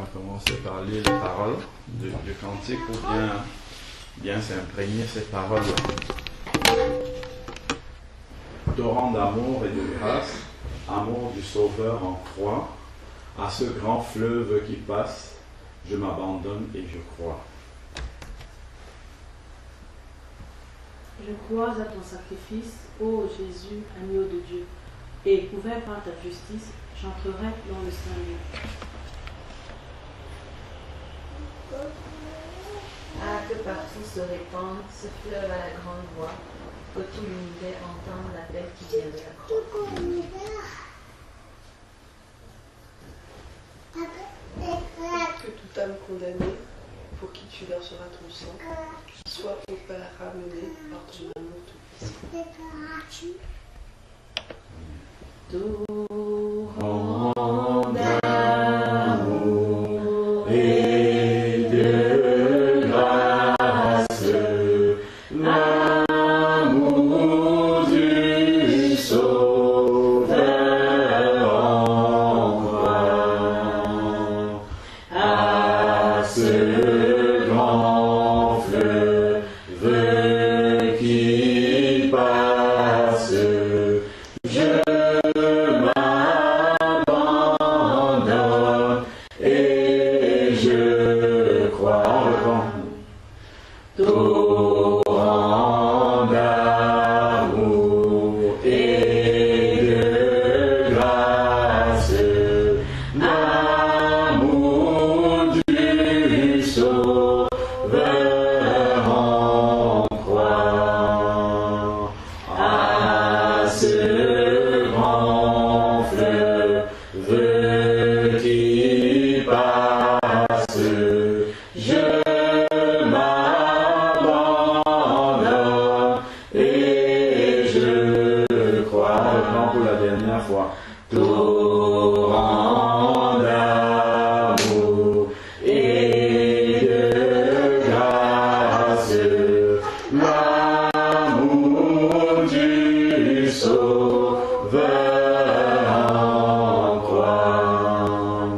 va commencer par lire les paroles du cantique pour bien s'imprégner ces paroles. Torrent d'amour et de grâce, amour du Sauveur en croix, à ce grand fleuve qui passe, je m'abandonne et je crois. Je crois à ton sacrifice, ô Jésus, agneau de Dieu, et couvert par ta justice, j'entrerai dans le salut. Ah, que partout se répande ce fleuve à la grande voix, que tout l'univers entende l'appel qui vient de la croix. Que toute âme condamnée, pour qui tu verseras ton sang, soit au Père ramenée par ton amour tout-puissant. Torrent d'amour et de grâce, l'amour du Sauveur en croix, à ce grand fleuve qui passe, je m'abandonne et je crois. Torrent d'amour et de grâce, l'amour du Sauveur en croix, à ce grand fleuve qui passe, je m'abandonne et je crois. Reprends pour la dernière fois. Torrent d'amour et de grâce, l'amour du Sauveur en croix.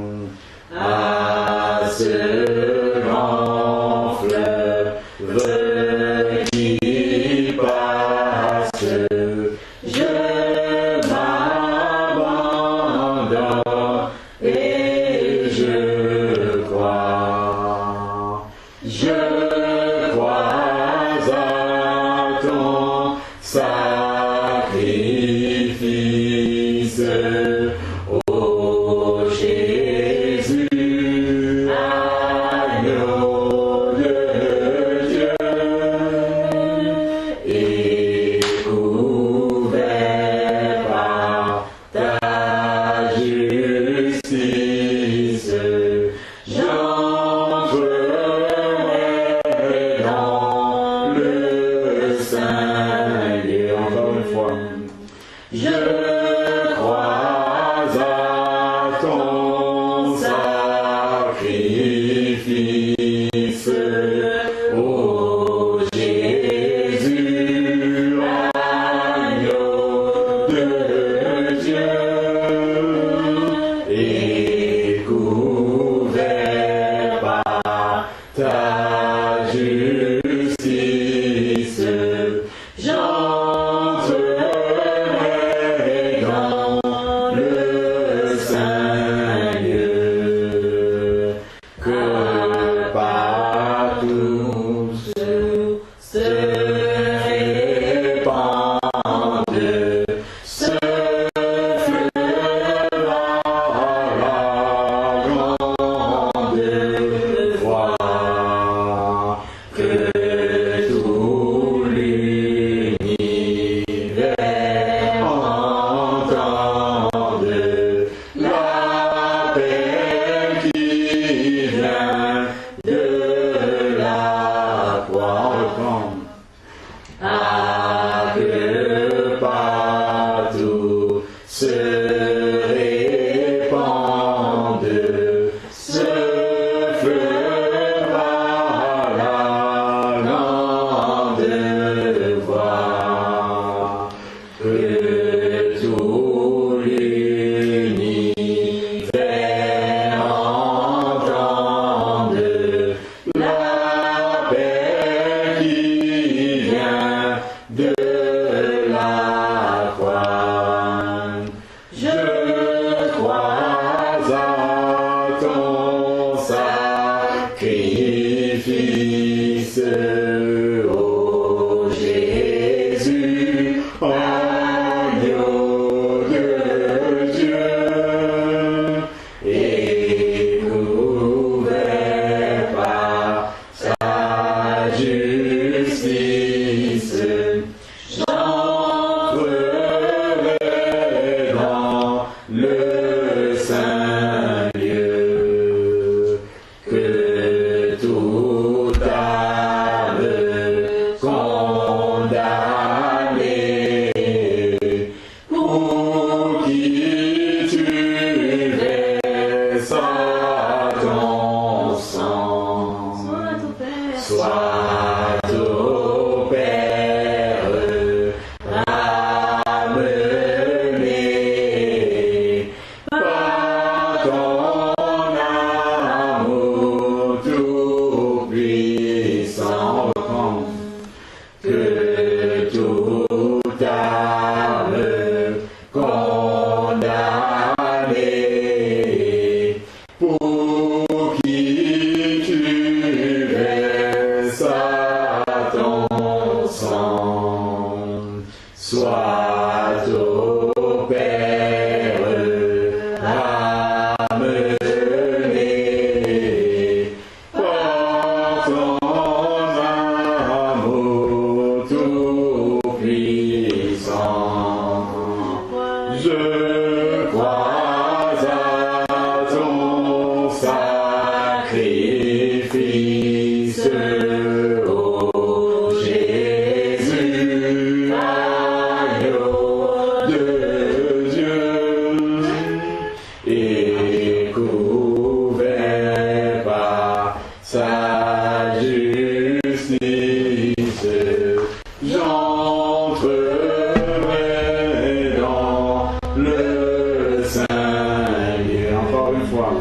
fois.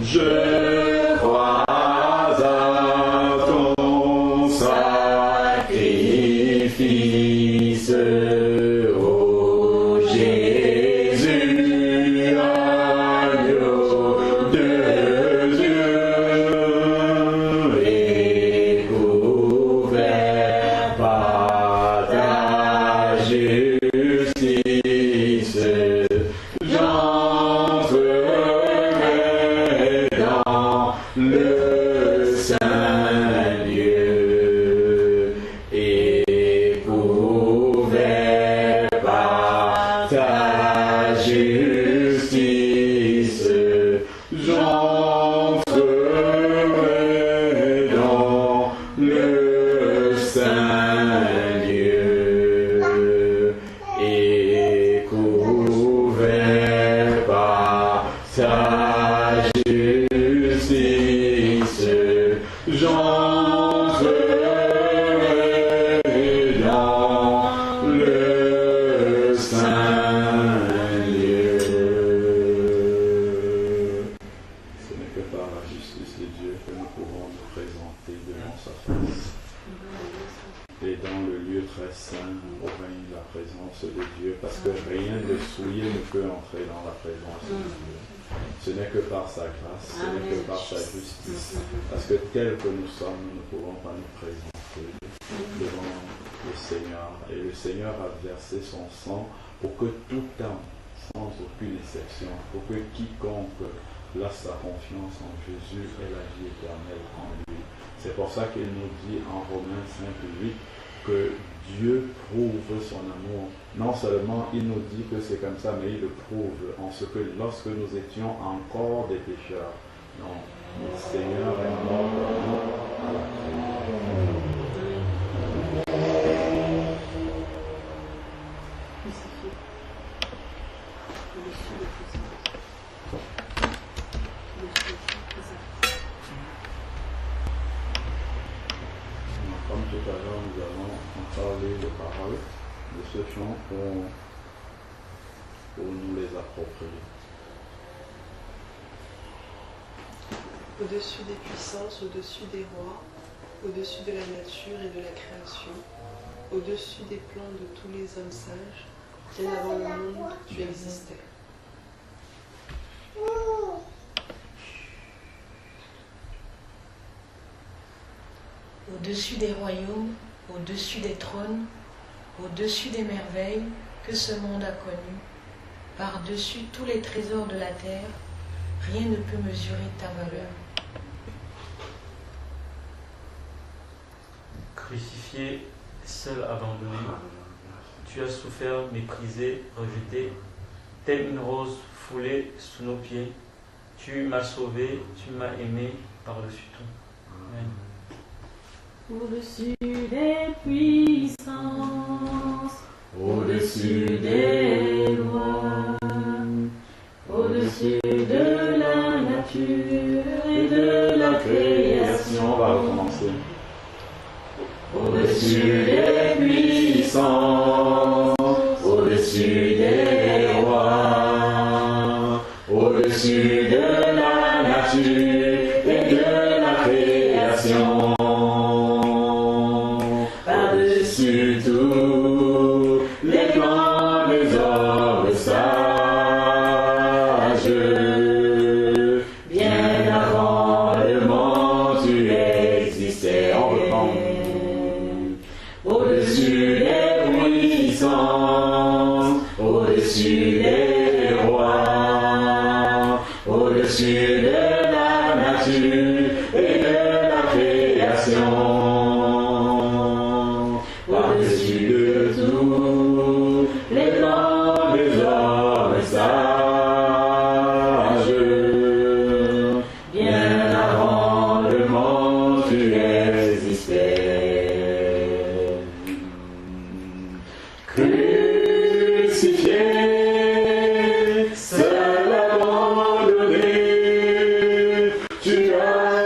Je crois à ton sacrifice, ô Jésus, agneau de Dieu, et couvert par ta justice. J'entrerai dans le saint lieu et couvert par ta justice. J'entrerai dans le saint lieu et couvert par ta justice. J'entrerai dans le saint lieu. Ce n'est que par la justice de Dieu que nous pouvons nous présenter devant sa face. Et dans le lieu très saint, au règne de la présence de Dieu, parce que rien de souillé ne peut entrer dans la présence de Dieu. Ce n'est que par sa grâce, ce n'est que par sa justice. Parce que tel que nous sommes, nous ne pouvons pas nous présenter devant le Seigneur. Et le Seigneur a versé son sang pour que toute âme, sans aucune exception, pour que quiconque place sa confiance en Jésus ait la vie éternelle en lui. C'est pour ça qu'il nous dit en Romains 5:8 que Dieu prouve son amour. Non seulement il nous dit que c'est comme ça, mais il le prouve en ce que lorsque nous étions encore des pécheurs, non, le Seigneur est mort pour nous à la croix. Crucifié. Au-dessus de puissance. Comme tout à l'heure, nous allons parler de paroles de ce chant pour nous les approprier. Au-dessus des puissances, au-dessus des rois, au-dessus de la nature et de la création, au-dessus des plans de tous les hommes sages, bien avant le monde, tu existais. Au-dessus des royaumes, au-dessus des trônes, au-dessus des merveilles que ce monde a connues, par-dessus tous les trésors de la terre, rien ne peut mesurer ta valeur. Crucifié, seul abandonné, tu as souffert, méprisé, rejeté, telle une rose foulée sous nos pieds. Tu m'as sauvé, tu m'as aimé par-dessus tout. Amen. Au-dessus des puissances, au-dessus des lois, au-dessus de la nature et de la création. On va recommencer. Au-dessus des puissances, au-dessus des rois, au-dessus de la nature et de la création. Par-dessus tous les plans des hommes sages, bien avant le monde tu existais. On reprend. Au-dessus des puissances, au-dessus des rois, au-dessus de la nature et de la création, par-dessus de tous les plans des hommes sages, bien avant le monde tu existais. Crucifié, seul abandonné, tu as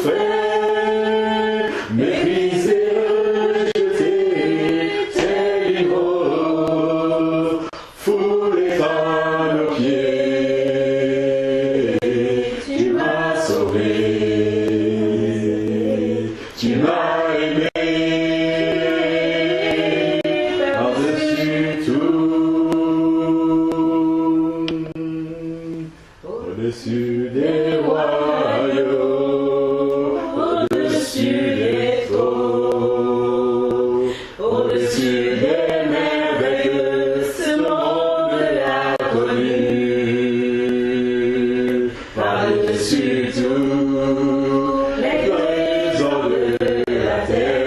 souffert, méprisé, rejeté, tel une rose, foulé par nos pieds. Tu m'as sauvé, tu m'as aimé, par-dessus tout, au-dessus des royaumes, au-dessus des trônes, au-dessus des merveilles que ce monde a connues, par-dessus tout les trésors de la terre.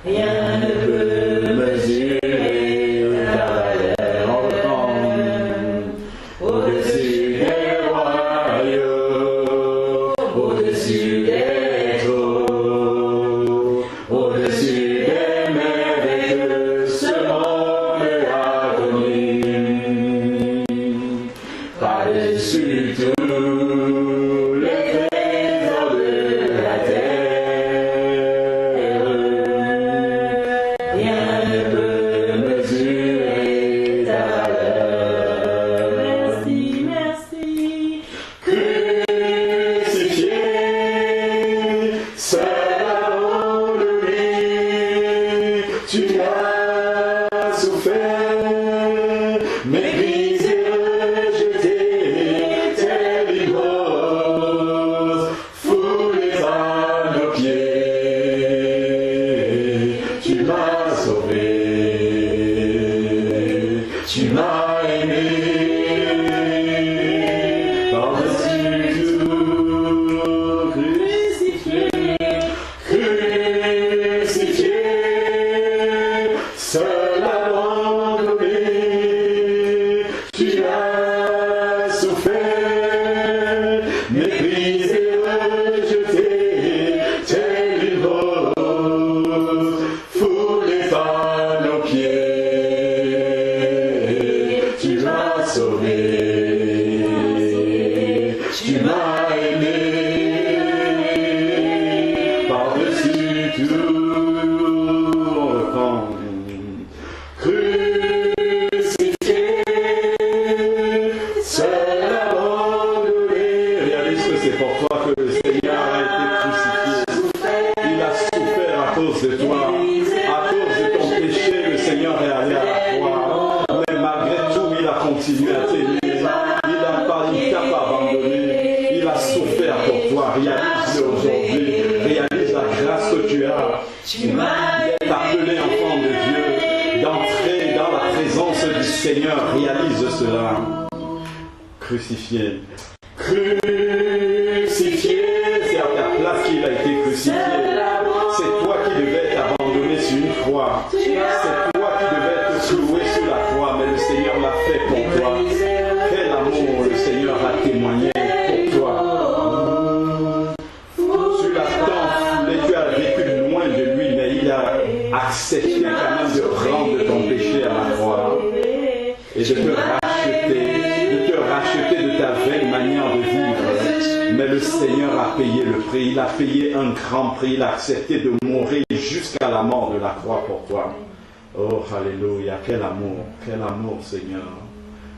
Rien ne peut mesurer ta valeur en temps. Au-dessus des royaumes, au-dessus des trônes, au-dessus des merveilles que ce monde a connues, par-dessus tous les trésors de la terre. Rien ne peut mesurer ta valeur. Merci, merci. Crucifié, seul avant de lui, tu as souffert, méprisé, rejeté, tel une rose, foulé par nos pieds. Tu m'as sauvé, tu m'as aimé, par-dessus tout, crucifié, crucifié, seul abandonné, tu as souffert, méprisé, rejeté, tel une rose, foulé par nos pieds. Tu m'as sauvé, tu m'as aimé, par-dessus tout, on reprend. Crucifié, seul abandonné. Réalise que c'est pour toi que le Seigneur a été crucifié. Il a souffert à cause de toi, à cause de ton péché. Le Seigneur est allé à la croix, mais malgré tout, il a continué à t'aimer. Il t'a pas abandonné. Il a souffert pour toi. Réalise-le aujourd'hui. Réalise la grâce que tu as. Tu m'as appelé enfant de Dieu d'entrer dans la présence du Seigneur. Réalise cela. Crucifié. Crucifié. C'est à ta place qu'il a été crucifié. C'est toi qui devais être abandonné sur une croix. C'est toi qui devais être cloué sur la croix, mais le Seigneur l'a fait pour toi. Quel amour le Seigneur a témoigné pour toi. Tu l'as tant foulé, tu as vécu loin de lui, mais il a accepté quand même de prendre ton péché à la croix et de te racheter de ta vaine manière de vivre. Mais le Seigneur a payé le prix, il a payé un grand prix, il a accepté de mourir jusqu'à la mort de la croix pour toi. Oh, alléluia, quel amour, Seigneur.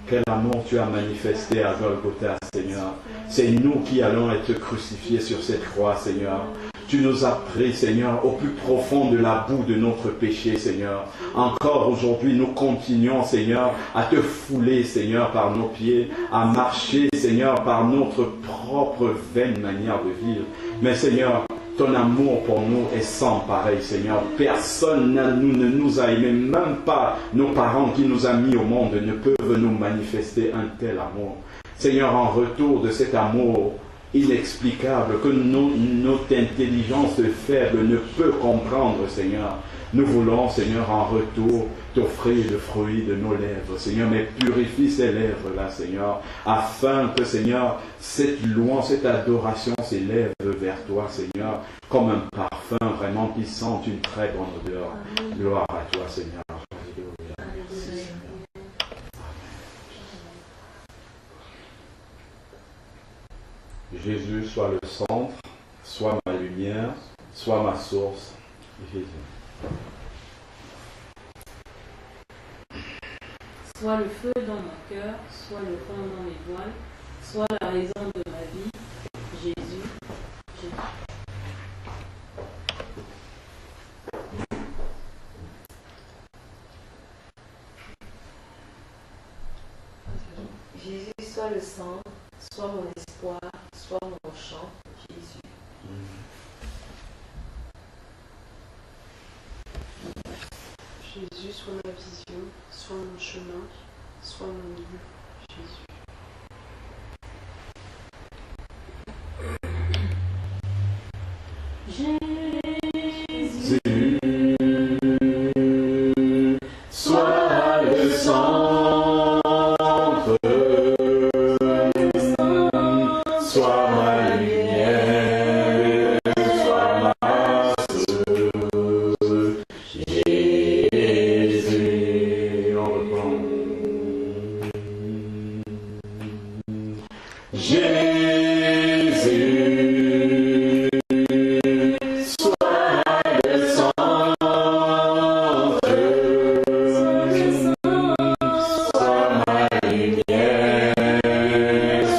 Quel amour tu as manifesté à Golgotha, Seigneur. C'est nous qui allons être crucifiés sur cette croix, Seigneur. Tu nous as pris, Seigneur, au plus profond de la boue de notre péché, Seigneur. Encore aujourd'hui, nous continuons, Seigneur, à te fouler, Seigneur, par nos pieds, à marcher, Seigneur, par notre propre vaine manière de vivre. Mais, Seigneur, ton amour pour nous est sans pareil, Seigneur. Personne ne nous a aimés, même pas nos parents qui nous ont mis au monde ne peuvent nous manifester un tel amour. Seigneur, en retour de cet amour inexplicable que notre intelligence faible ne peut comprendre, Seigneur, nous voulons, Seigneur, en retour t'offrir le fruit de nos lèvres, Seigneur, mais purifie ces lèvres-là, Seigneur, afin que, Seigneur, cette louange, cette adoration s'élève vers toi, Seigneur, comme un parfum vraiment qui sent une très bonne odeur. Gloire à toi, Seigneur. Jésus soit le centre, soit ma lumière, soit ma source. Jésus. Soit le feu dans mon cœur, soit le vent dans mes voiles, soit la raison de ma vie. Jésus. Jésus. Jésus soit le centre, soit mon espoir, soit mon chant. Jésus. Jésus soit ma vision, soit mon chemin, soit mon guide. Jésus. Jésus, sois le centre, sois ma lumière, sois ma source. Jésus, on reprend. Jésus, sois le centre, sois ma lumière,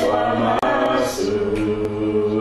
sois ma source.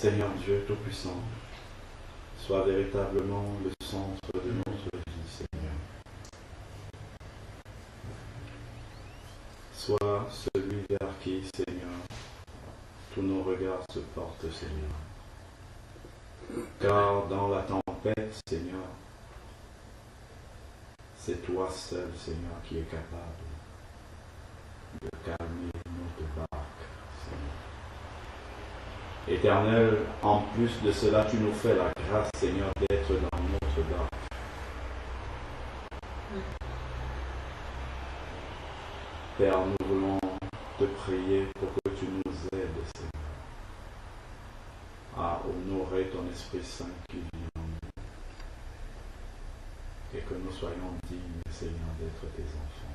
Seigneur Dieu Tout-Puissant, sois véritablement le centre de notre vie, Seigneur. Sois celui vers qui, Seigneur, tous nos regards se portent, Seigneur. Car dans la tempête, Seigneur, c'est toi seul, Seigneur, qui es capable de calmer notre barque, Seigneur. Éternel, en plus de cela, tu nous fais la grâce, Seigneur, d'être dans notre barque. Père, nous voulons te prier pour que tu nous aides, Seigneur, à honorer ton Esprit Saint qui vit en nous. Et que nous soyons dignes, Seigneur, d'être tes enfants.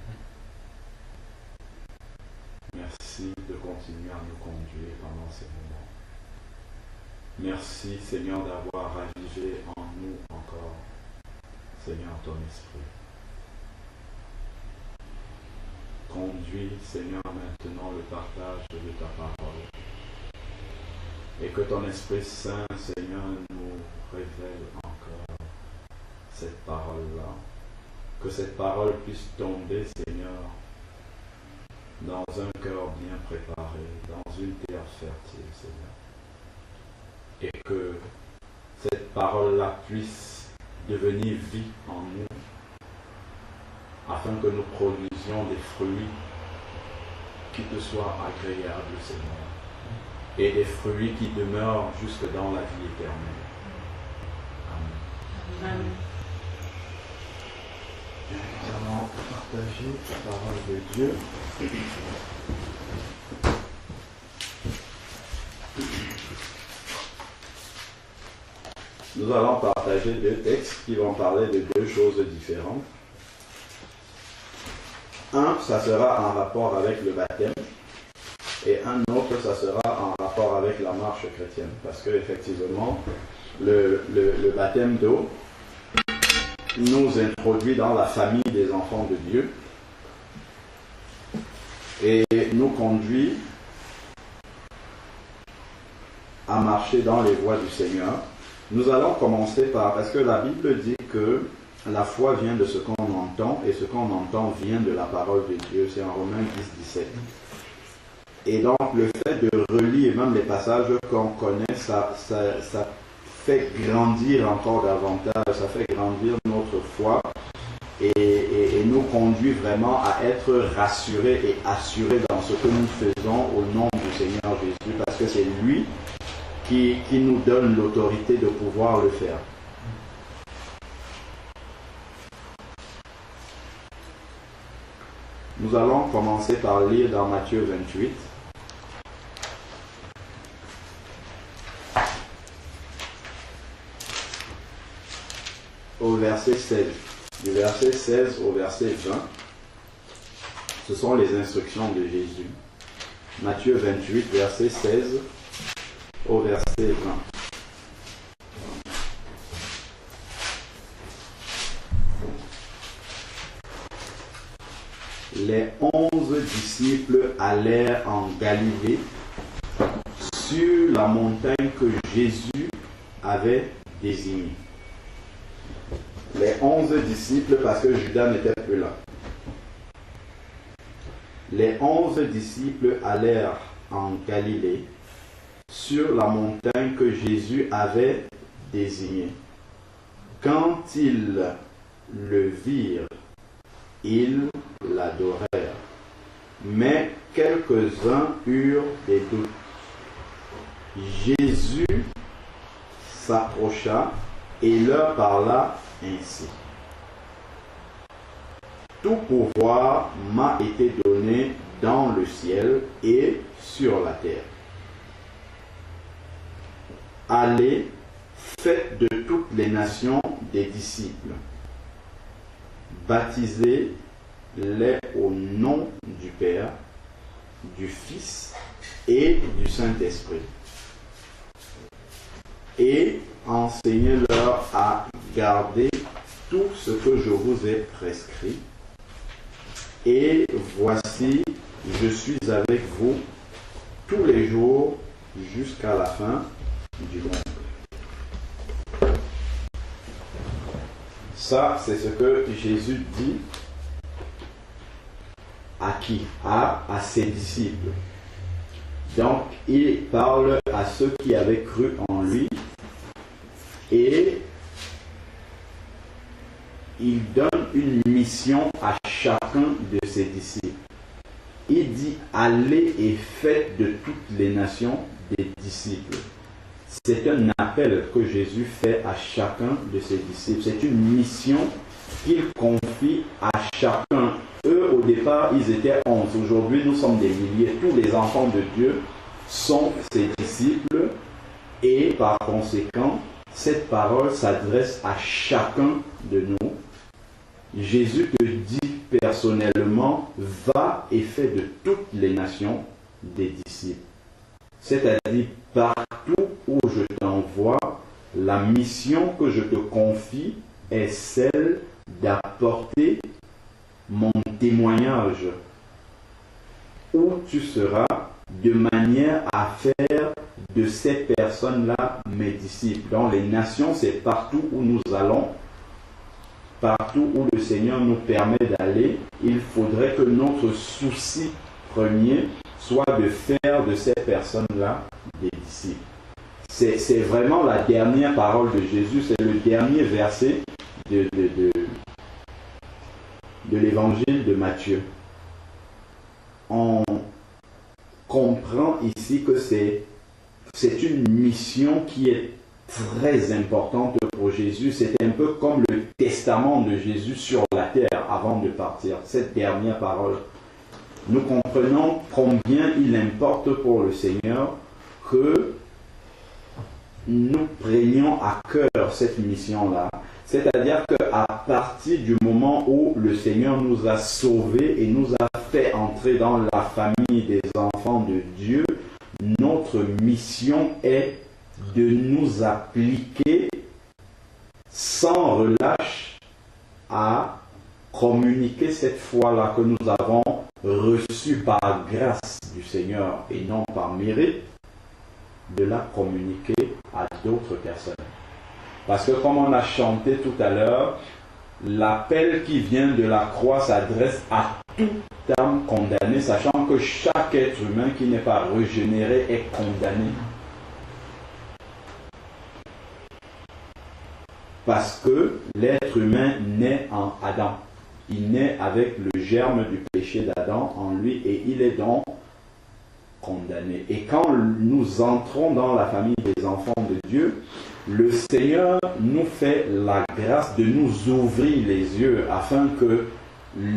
Merci de continuer à nous conduire pendant ces moments. Merci, Seigneur, d'avoir ravivé en nous encore, Seigneur, ton Esprit. Conduis, Seigneur, maintenant le partage de ta parole. Et que ton Esprit Saint, Seigneur, nous révèle encore cette parole-là. Que cette parole puisse tomber, Seigneur, dans un cœur bien préparé, dans une terre fertile, Seigneur. Et que cette parole-là puisse devenir vie en nous, afin que nous produisions des fruits qui te soient agréables, Seigneur, et des fruits qui demeurent jusque dans la vie éternelle. Amen. Amen. Nous allons partager la parole de Dieu. Nous allons partager deux textes qui vont parler de deux choses différentes. Un, ça sera en rapport avec le baptême, et un autre, ça sera en rapport avec la marche chrétienne. Parce que effectivement, le baptême d'eau nous introduit dans la famille des enfants de Dieu et nous conduit à marcher dans les voies du Seigneur. Nous allons commencer parce que la Bible dit que la foi vient de ce qu'on entend, et ce qu'on entend vient de la parole de Dieu. C'est en Romains 10, 17. Et donc, le fait de relire même les passages qu'on connaît, ça fait grandir encore davantage, ça fait grandir notre foi et nous conduit vraiment à être rassurés et assurés dans ce que nous faisons au nom du Seigneur Jésus, parce que c'est lui qui nous donne l'autorité de pouvoir le faire. Nous allons commencer par lire dans Matthieu 28. Au verset 16. Du verset 16 au verset 20, ce sont les instructions de Jésus. Matthieu 28, verset 16 au verset 20. Les 11 disciples allèrent en Galilée sur la montagne que Jésus avait désignée. Les 11 disciples, parce que Judas n'était plus là. Les 11 disciples allèrent en Galilée sur la montagne que Jésus avait désignée. Quand ils le virent, ils l'adorèrent. Mais quelques-uns eurent des doutes. Jésus s'approcha et leur parla ainsi. Tout pouvoir m'a été donné dans le ciel et sur la terre. Allez, faites de toutes les nations des disciples. Baptisez-les au nom du Père, du Fils et du Saint-Esprit. Et enseignez-leur à garder tout ce que je vous ai prescrit. Et voici, je suis avec vous tous les jours jusqu'à la fin du monde. Ça, c'est ce que Jésus dit à qui? À ses disciples. Donc, il parle à ceux qui avaient cru en lui et il donne une mission à chacun de ses disciples. Il dit, allez et faites de toutes les nations des disciples. C'est un appel que Jésus fait à chacun de ses disciples. C'est une mission qu'il confie à chacun. Eux, au départ, ils étaient 11. Aujourd'hui, nous sommes des milliers. Tous les enfants de Dieu sont ses disciples. Et par conséquent, cette parole s'adresse à chacun de nous. Jésus te dit personnellement, va et fais de toutes les nations des disciples. C'est-à-dire, partout où je t'envoie, la mission que je te confie est celle d'apporter mon témoignage où tu seras de manière à faire de ces personnes-là mes disciples. Dans les nations, c'est partout où nous allons, partout où le Seigneur nous permet d'aller. Il faudrait que notre souci premier soit de faire de ces personnes-là des disciples. C'est vraiment la dernière parole de Jésus, c'est le dernier verset de l'évangile de Matthieu. On comprend ici que c'est une mission qui est très importante pour Jésus. C'est un peu comme le testament de Jésus sur la terre avant de partir. Cette dernière parole. Nous comprenons combien il importe pour le Seigneur que nous prenions à cœur cette mission-là. C'est-à-dire qu'à partir du moment où le Seigneur nous a sauvés et nous a fait entrer dans la famille des enfants de Dieu, notre mission est de nous appliquer sans relâche à communiquer cette foi-là que nous avons reçue par grâce du Seigneur et non par mérite, de la communiquer à d'autres personnes. Parce que comme on a chanté tout à l'heure, l'appel qui vient de la croix s'adresse à toute âme condamnée, sachant que chaque être humain qui n'est pas régénéré est condamné. Parce que l'être humain naît en Adam. Il naît avec le germe du péché d'Adam en lui et il est donc condamné. Et quand nous entrons dans la famille des enfants de Dieu, le Seigneur nous fait la grâce de nous ouvrir les yeux afin que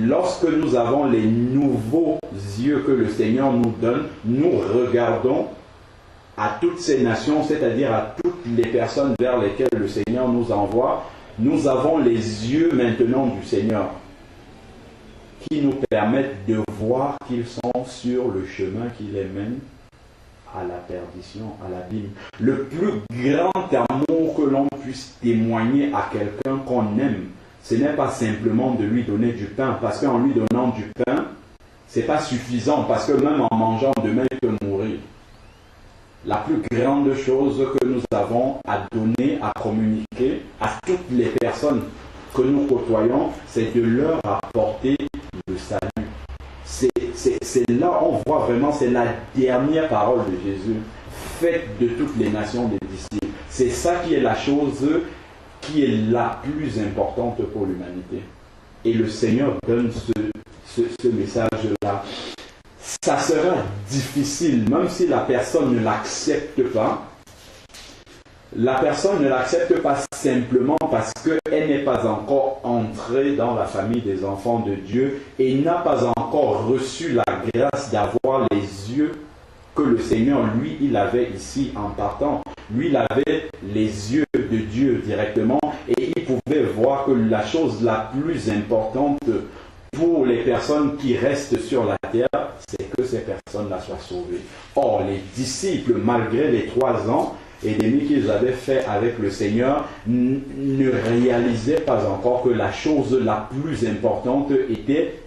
lorsque nous avons les nouveaux yeux que le Seigneur nous donne, nous regardons à toutes ces nations, c'est-à-dire à toutes les personnes vers lesquelles le Seigneur nous envoie. Nous avons les yeux maintenant du Seigneur qui nous permettent de voir qu'ils sont sur le chemin qui les mène à la perdition, à l'abîme. Le plus grand amour que l'on puisse témoigner à quelqu'un qu'on aime, ce n'est pas simplement de lui donner du pain, parce qu'en lui donnant du pain, ce n'est pas suffisant, parce que même en mangeant demain, il peut mourir. La plus grande chose que nous avons à donner, à communiquer à toutes les personnes que nous côtoyons, c'est de leur apporter le salut. C'est là on voit vraiment, c'est la dernière parole de Jésus. Faites de toutes les nations des disciples. C'est ça qui est la chose qui est la plus importante pour l'humanité. Et le Seigneur donne ce message-là. Ça sera difficile, même si la personne ne l'accepte pas. La personne ne l'accepte pas simplement parce qu'elle n'est pas encore entrée dans la famille des enfants de Dieu et n'a pas encore reçu la grâce d'avoir les yeux que le Seigneur, lui, il avait ici en partant. Lui, il avait les yeux de Dieu directement et il pouvait voir que la chose la plus importante pour les personnes qui restent sur la terre, c'est que ces personnes-là soient sauvées. Or, les disciples, malgré les 3 ans et demi qu'ils avaient fait avec le Seigneur, ne réalisaient pas encore que la chose la plus importante était...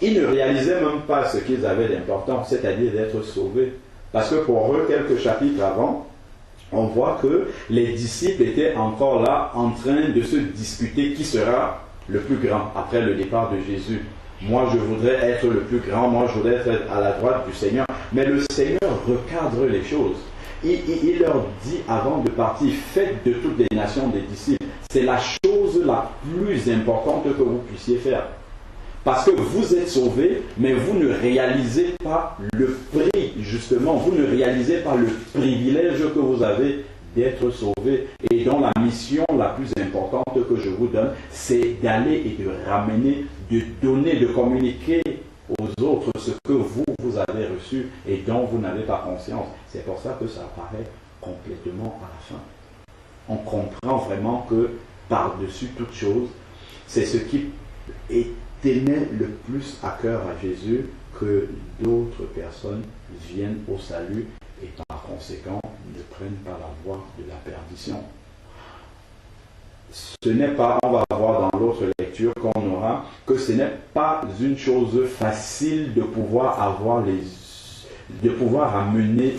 Ils ne réalisaient même pas ce qu'ils avaient d'important, c'est-à-dire d'être sauvés. Parce que pour eux, quelques chapitres avant, on voit que les disciples étaient encore là en train de se disputer qui sera le plus grand après le départ de Jésus. Moi, je voudrais être le plus grand, moi, je voudrais être à la droite du Seigneur. Mais le Seigneur recadre les choses. Il leur dit avant de partir, faites de toutes les nations des disciples. C'est la chose la plus importante que vous puissiez faire. Parce que vous êtes sauvés, mais vous ne réalisez pas le prix, justement. Vous ne réalisez pas le privilège que vous avez d'être sauvés. Et dont la mission la plus importante que je vous donne, c'est d'aller et de ramener, de donner, de communiquer aux autres ce que vous avez reçu et dont vous n'avez pas conscience. C'est pour ça que ça apparaît complètement à la fin. On comprend vraiment que par-dessus toute chose, c'est ce qui tenait le plus à cœur à Jésus, que d'autres personnes viennent au salut et par conséquent ne prennent pas la voie de la perdition. Ce n'est pas, on va voir dans l'autre lecture qu'on aura, que ce n'est pas une chose facile de pouvoir amener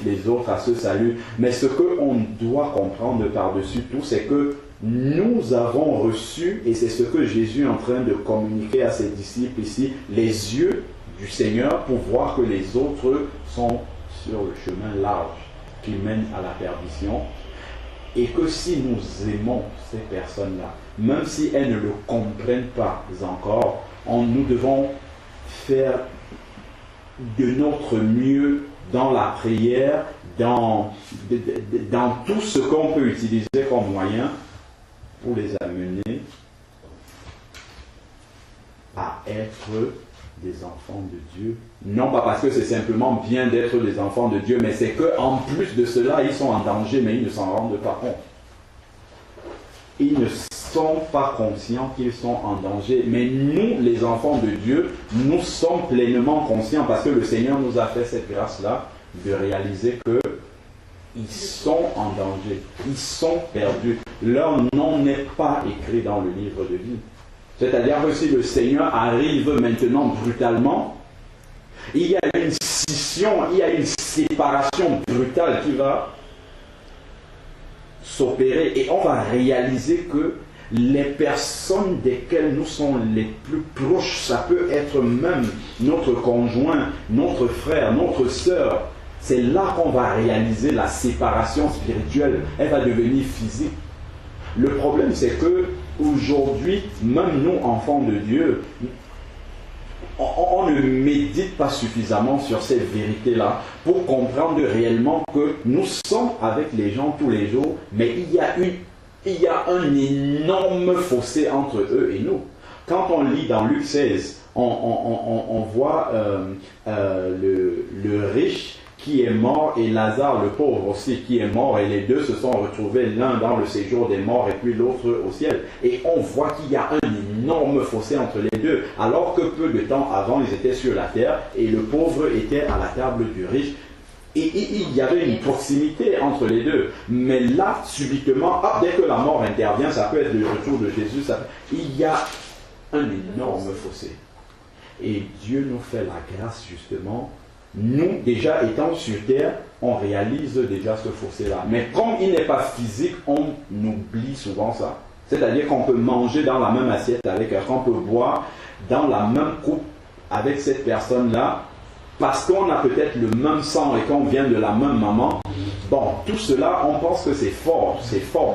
les autres à ce salut. Mais ce qu'on doit comprendre par-dessus tout, c'est que nous avons reçu, et c'est ce que Jésus est en train de communiquer à ses disciples ici, les yeux du Seigneur pour voir que les autres sont sur le chemin large qui mène à la perdition. Et que si nous aimons ces personnes-là, même si elles ne le comprennent pas encore, nous devons faire de notre mieux dans la prière, dans tout ce qu'on peut utiliser comme moyen pour les amener à être des enfants de Dieu. Non pas parce que c'est simplement bien d'être des enfants de Dieu, mais c'est qu'en plus de cela, ils sont en danger, mais ils ne s'en rendent pas compte. Ils ne sont pas conscients qu'ils sont en danger. Mais nous, les enfants de Dieu, nous sommes pleinement conscients parce que le Seigneur nous a fait cette grâce-là de réaliser qu'ils sont en danger, ils sont perdus. Leur nom n'est pas écrit dans le livre de vie. C'est-à-dire que si le Seigneur arrive maintenant brutalement, il y a une scission, il y a une séparation brutale qui va s'opérer et on va réaliser que les personnes desquelles nous sommes les plus proches, ça peut être même notre conjoint, notre frère, notre sœur, c'est là qu'on va réaliser la séparation spirituelle, elle va devenir physique. Le problème c'est que aujourd'hui, même nous, enfants de Dieu, on ne médite pas suffisamment sur ces vérités-là pour comprendre réellement que nous sommes avec les gens tous les jours, mais il y a un énorme fossé entre eux et nous. Quand on lit dans Luc 16, on voit le riche qui est mort et Lazare le pauvre aussi qui est mort et les deux se sont retrouvés l'un dans le séjour des morts et puis l'autre au ciel. Et on voit qu'il y a un énorme fossé entre les deux alors que peu de temps avant ils étaient sur la terre et le pauvre était à la table du riche. Et il y avait une proximité entre les deux. Mais là, subitement, dès que la mort intervient, ça peut être le retour de Jésus, il y a un énorme fossé. Et Dieu nous fait la grâce justement. Nous, déjà étant sur terre, on réalise déjà ce fossé-là. Mais comme il n'est pas physique, on oublie souvent ça. C'est-à-dire qu'on peut manger dans la même assiette avec elle, qu'on peut boire dans la même coupe avec cette personne-là, parce qu'on a peut-être le même sang et qu'on vient de la même maman. Bon, tout cela, on pense que c'est fort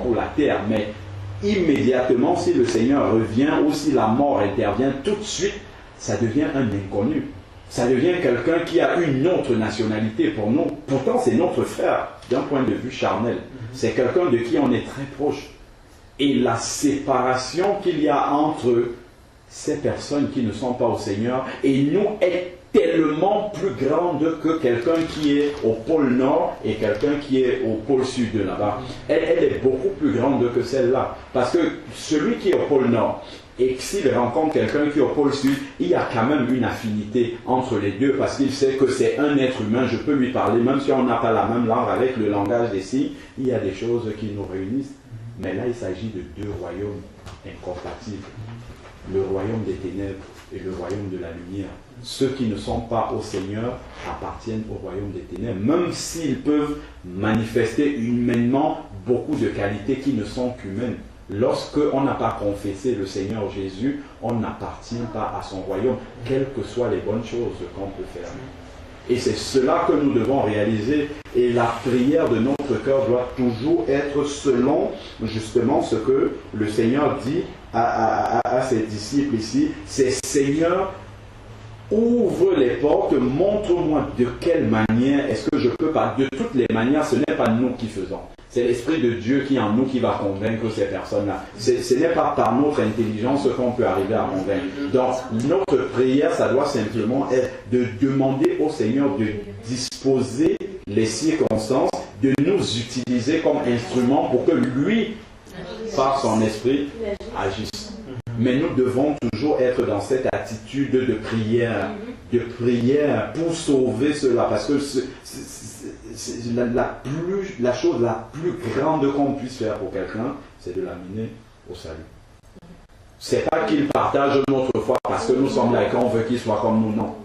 pour la terre, mais immédiatement, si le Seigneur revient ou si la mort intervient, tout de suite, ça devient un inconnu. Ça devient quelqu'un qui a une autre nationalité pour nous. Pourtant, c'est notre frère, d'un point de vue charnel. C'est quelqu'un de qui on est très proche. Et la séparation qu'il y a entre ces personnes qui ne sont pas au Seigneur et nous est tellement plus grande que quelqu'un qui est au pôle Nord et quelqu'un qui est au pôle Sud de là-bas. Elle est beaucoup plus grande que celle-là. Parce que celui qui est au pôle Nord, et s'il rencontre quelqu'un qui est au pôle Sud, il y a quand même une affinité entre les deux parce qu'il sait que c'est un être humain, je peux lui parler, même si on n'a pas la même langue avec le langage des signes, il y a des choses qui nous réunissent. Mais là, il s'agit de deux royaumes incompatibles. Le royaume des ténèbres et le royaume de la lumière. Ceux qui ne sont pas au Seigneur appartiennent au royaume des ténèbres, même s'ils peuvent manifester humainement beaucoup de qualités qui ne sont qu'humaines. Lorsqu'on n'a pas confessé le Seigneur Jésus, on n'appartient pas à son royaume, quelles que soient les bonnes choses qu'on peut faire. Et c'est cela que nous devons réaliser. Et la prière de notre cœur doit toujours être selon justement ce que le Seigneur dit à ses disciples ici. C'est Seigneur, ouvre les portes, montre-moi de quelle manière est-ce que je peux pas. De toutes les manières, ce n'est pas nous qui faisons. C'est l'Esprit de Dieu qui est en nous qui va convaincre ces personnes-là. Ce n'est pas par notre intelligence qu'on peut arriver à convaincre. Donc, notre prière, ça doit simplement être de demander au Seigneur de disposer les circonstances, de nous utiliser comme instruments pour que lui, par son Esprit, agisse. Mais nous devons toujours être dans cette attitude de prière pour sauver cela. Parce que c'est la chose la plus grande qu'on puisse faire pour quelqu'un, c'est de l'amener au salut. C'est pas qu'il partage notre foi parce que nous sommes là et qu'on veut qu'il soit comme nous, non.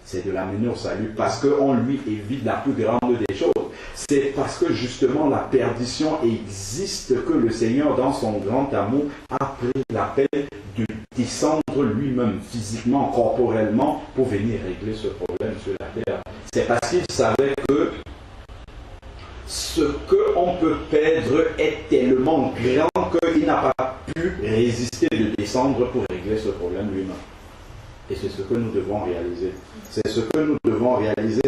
C'est de l'amener au salut parce qu'on lui évite la plus grande des choses. C'est parce que justement la perdition existe que le Seigneur, dans son grand amour, a pris la peine de descendre lui-même physiquement, corporellement, pour venir régler ce problème sur la terre. C'est parce qu'il savait que ce qu'on peut perdre est tellement grand qu'il n'a pas pu résister de descendre pour régler ce problème lui-même. Et c'est ce que nous devons réaliser. C'est ce que nous devons réaliser.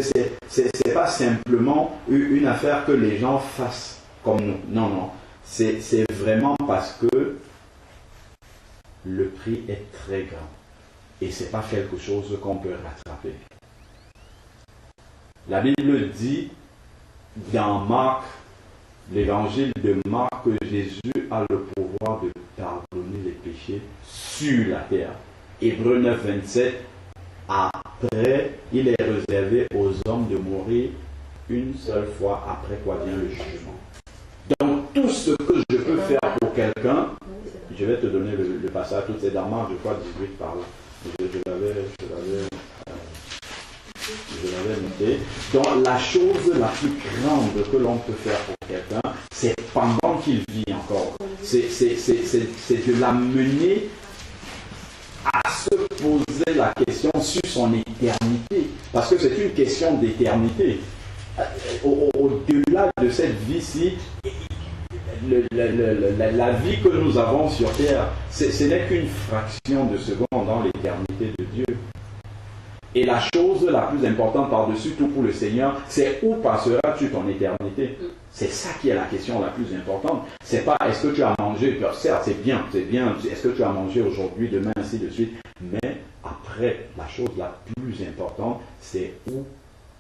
C'est pas simplement une affaire que les gens fassent comme nous. Non, non. C'est vraiment parce que le prix est très grand. Et ce n'est pas quelque chose qu'on peut rattraper. La Bible dit dans Marc, l'évangile de Marc, que Jésus a le pouvoir de pardonner les péchés sur la terre. Hébreux 9, 27, après, il est réservé aux hommes de mourir une seule fois, après quoi vient le jugement. Donc, tout ce que je peux faire pour quelqu'un, je vais te donner le passage, tout c'est dans Marc, je crois, 18 par là. Je l'avais noté. Donc, la chose la plus grande que l'on peut faire pour quelqu'un, c'est pendant qu'il vit encore. C'est de l'amener à se poser la question sur son éternité. Parce que c'est une question d'éternité. Au-delà de cette vie-ci, la vie que nous avons sur Terre, ce n'est qu'une fraction de seconde dans l'éternité de Dieu. Et la chose la plus importante par-dessus tout pour le Seigneur, c'est où passeras-tu ton éternité? C'est ça qui est la question la plus importante. C'est pas est-ce que tu as mangé, certes c'est bien, est-ce que tu as mangé aujourd'hui, demain, ainsi de suite. Mais après, la chose la plus importante, c'est où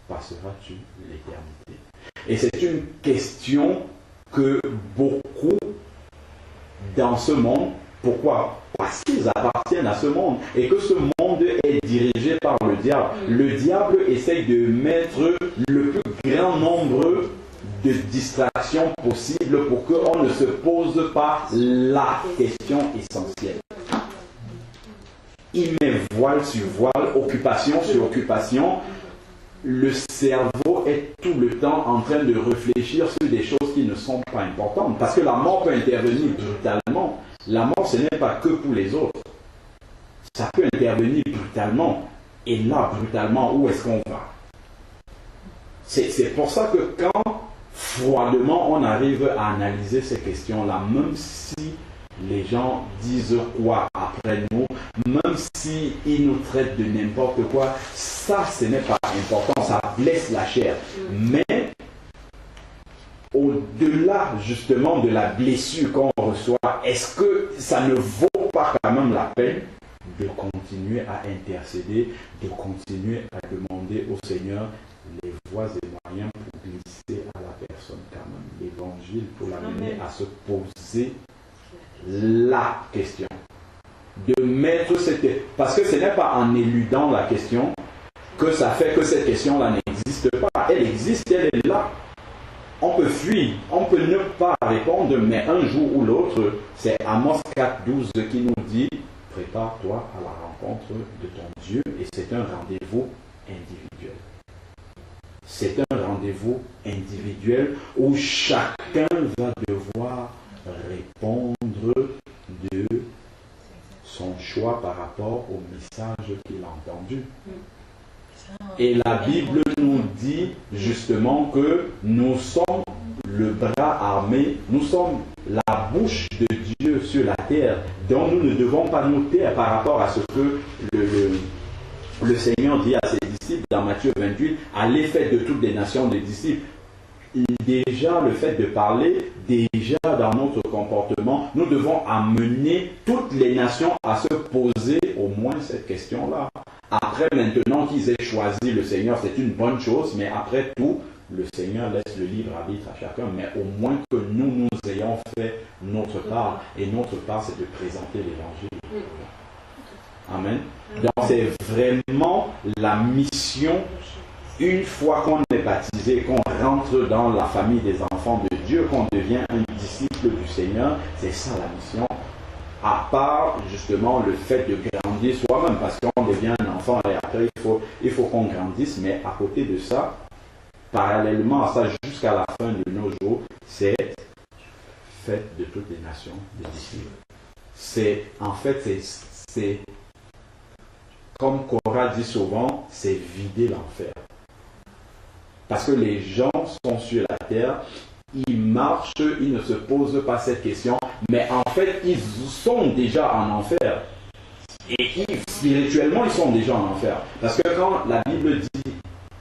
passeras-tu l'éternité? Et c'est une question que beaucoup dans ce monde, pourquoi? Parce qu'ils appartiennent à ce monde et que ce monde est dirigé par le diable. Le diable essaye de mettre le plus grand nombre de distractions possibles pour qu'on ne se pose pas la question essentielle. Il met voile sur voile, occupation sur occupation. Le cerveau est tout le temps en train de réfléchir sur des choses qui ne sont pas importantes. Parce que la mort peut intervenir brutalement. La mort, ce n'est pas que pour les autres. Ça peut intervenir brutalement. Et là, brutalement, où est-ce qu'on va? C'est pour ça que quand, froidement, on arrive à analyser ces questions-là, même si les gens disent quoi après nous, même s'ils nous traitent de n'importe quoi, ça, ce n'est pas important, ça blesse la chair. Mais, au-delà justement de la blessure qu'on reçoit, est-ce que ça ne vaut pas quand même la peine de continuer à intercéder, de continuer à demander au Seigneur les voies et moyens pour glisser à la personne quand même l'évangile, pour l'amener à se poser la question. De mettre cette... Parce que ce n'est pas en éludant la question que ça fait que cette question-là n'existe pas. Elle existe, elle est là. On peut fuir, on peut ne pas répondre, mais un jour ou l'autre, c'est Amos 4, 12 qui nous dit prépare-toi à la rencontre de ton Dieu et c'est un rendez-vous individuel. C'est un rendez-vous individuel où chacun va devoir répondre de son choix par rapport au message qu'il a entendu. Et la Bible nous dit justement que nous sommes le bras armé, nous sommes la bouche de Dieu sur la terre, dont nous ne devons pas nous taire par rapport à ce que le Seigneur dit à ses disciples dans Matthieu 28, allez faire de toutes les nations des disciples. Déjà, le fait de parler, déjà dans notre comportement, nous devons amener toutes les nations à se poser au moins cette question-là. Après, maintenant qu'ils aient choisi le Seigneur, c'est une bonne chose, mais après tout, le Seigneur laisse le libre arbitre à chacun, mais au moins que nous ayons fait notre part, et notre part, c'est de présenter l'Évangile. Amen. Donc, c'est vraiment la mission. Une fois qu'on est baptisé, qu'on rentre dans la famille des enfants de Dieu, qu'on devient un disciple du Seigneur, c'est ça la mission. À part justement le fait de grandir soi-même, parce qu'on devient un enfant et après il faut qu'on grandisse, mais à côté de ça, parallèlement à ça, jusqu'à la fin de nos jours, c'est faites de toutes les nations des disciples. C'est comme Cora dit souvent, c'est vider l'enfer. Parce que les gens sont sur la terre, ils marchent, ils ne se posent pas cette question, mais en fait, ils sont déjà en enfer. Et spirituellement, ils sont déjà en enfer. Parce que quand la Bible dit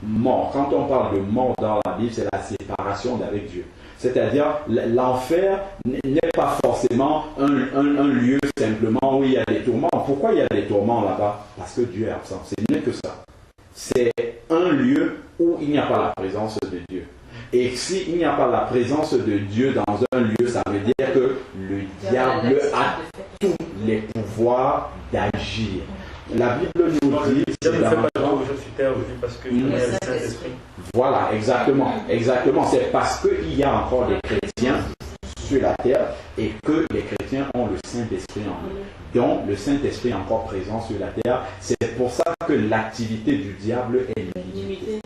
mort, quand on parle de mort dans la Bible, c'est la séparation d'avec Dieu. C'est-à-dire, l'enfer n'est pas forcément un lieu simplement où il y a des tourments. Pourquoi il y a des tourments là-bas? Parce que Dieu est absent. Ce n'est que ça. C'est un lieu où il n'y a pas la présence de Dieu. Et s'il n'y a pas la présence de Dieu dans un lieu, ça veut dire que le diable a tous les pouvoirs d'agir. La Bible nous dit... Voilà, exactement. C'est parce qu'il y a encore des chrétiens sur la terre et que les chrétiens ont le Saint-Esprit en eux. Donc, le Saint-Esprit est encore présent sur la terre. C'est pour ça que l'activité du diable est limitée.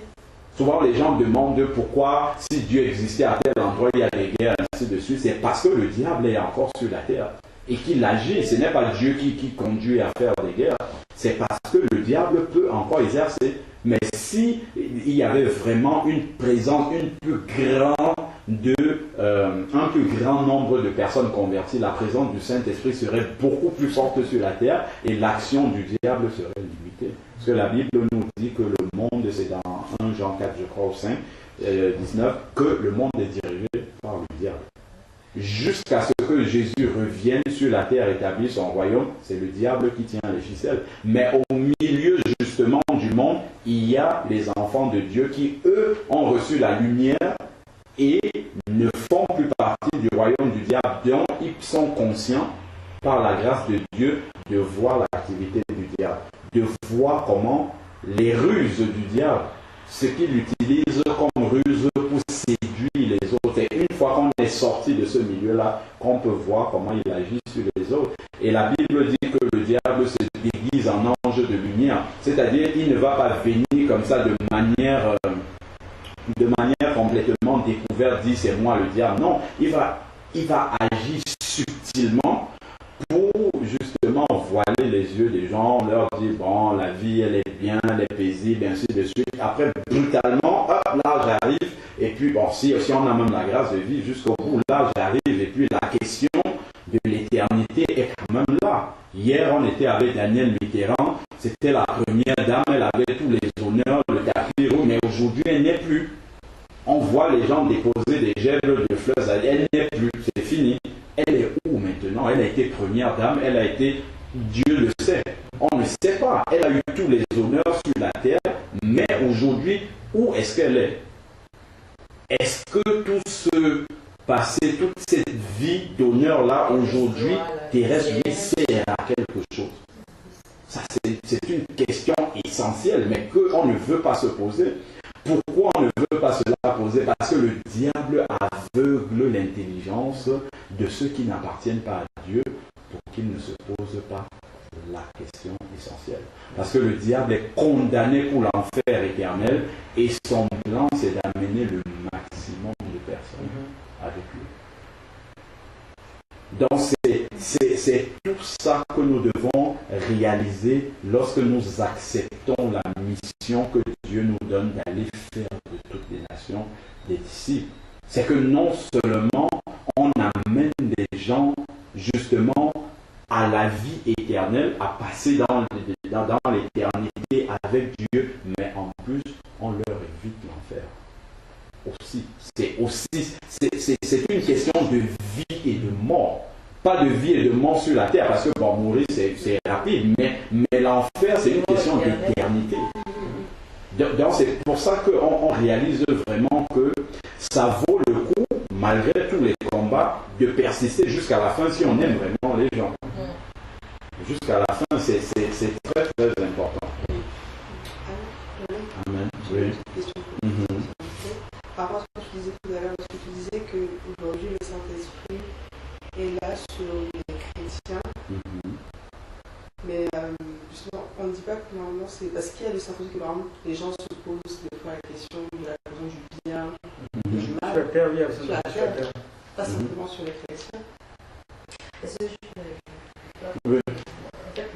Souvent, les gens demandent pourquoi, si Dieu existait à tel endroit, il y a des guerres, ainsi de suite. C'est parce que le diable est encore sur la terre et qu'il agit. Ce n'est pas Dieu qui conduit à faire des guerres. C'est parce que le diable peut encore exercer. Mais si il y avait vraiment une présence, un plus grand nombre de personnes converties, la présence du Saint-Esprit serait beaucoup plus forte sur la terre et l'action du diable serait limitée. Parce que la Bible nous dit que le monde, c'est dans 1 Jean 4, je crois, au 5, 19, que le monde est dirigé par le diable. Jusqu'à ce que Jésus revienne sur la terre, établir son royaume, c'est le diable qui tient les ficelles. Mais au milieu justement du monde, il y a les enfants de Dieu qui, eux, ont reçu la lumière et ne font plus partie du royaume du diable. Donc, ils sont conscients, par la grâce de Dieu, de voir l'activité du diable, de voir comment les ruses du diable, ce qu'il utilise comme ruse pour séduire les autres. Et une fois qu'on est sorti de ce milieu-là, qu'on peut voir comment il agit sur les autres. Et la Bible dit que le diable se déguise en ange de lumière. C'est-à-dire qu'il ne va pas venir comme ça de manière complètement découverte, dire c'est moi le diable. Non, il va agir subtilement pour justement voiler les yeux des gens, leur dire bon, la vie elle est bien, elle est paisible, ainsi de suite. Après, brutalement, hop, là j'arrive, et puis bon, si on a même la grâce de vivre jusqu'au bout, là j'arrive, et puis la question de l'éternité est quand même là. Hier, on était avec Daniel Mitterrand, c'était la première dame, elle avait tous les honneurs, le tapis rouge, mais aujourd'hui elle n'est plus. On voit les gens déposer des gels de fleurs, elle n'est plus, c'est fini. Elle est où maintenant? Elle a été première dame, elle a été, Dieu le sait. On ne sait pas. Elle a eu tous les honneurs sur la terre, mais aujourd'hui, où est-ce qu'elle est? Est-ce que tout ce passé, toute cette vie d'honneur-là, aujourd'hui, terrestre, lui sert à quelque chose? Ça, c'est une question essentielle, mais qu'on ne veut pas se poser. Pourquoi on ne veut pas se la poser? Parce que le diable aveugle l'intelligence de ceux qui n'appartiennent pas à Dieu pour qu'ils ne se posent pas la question essentielle. Parce que le diable est condamné pour l'enfer éternel et son plan, c'est d'amener le maximum de personnes avec lui. Donc c'est tout ça que nous devons réaliser lorsque nous acceptons la mission que Dieu nous donne d'aller faire de toutes les nations des disciples. C'est que non seulement on amène des gens justement à la vie éternelle, à passer dans l'éternité avec Dieu, mais en plus on leur évite l'enfer. C'est une question de vie et de mort. Pas de vie et de mort sur la terre, parce que bon, mourir c'est rapide, mais l'enfer c'est une question d'éternité. Donc c'est pour ça qu'on réalise vraiment que ça vaut le coup, malgré tous les combats, de persister jusqu'à la fin si on aime vraiment les gens. Jusqu'à la fin, c'est très très important. Amen. Oui. Par rapport à ce que tu disais tout à l'heure, parce que tu disais qu'aujourd'hui le Saint-Esprit est là sur les chrétiens, mais justement on ne dit pas que normalement c'est parce qu'il y a le Saint-Esprit que normalement les gens se posent des fois la question de la question du bien, du mal, sur la terre, pas simplement sur les chrétiens. Est-ce que Oui. en fait,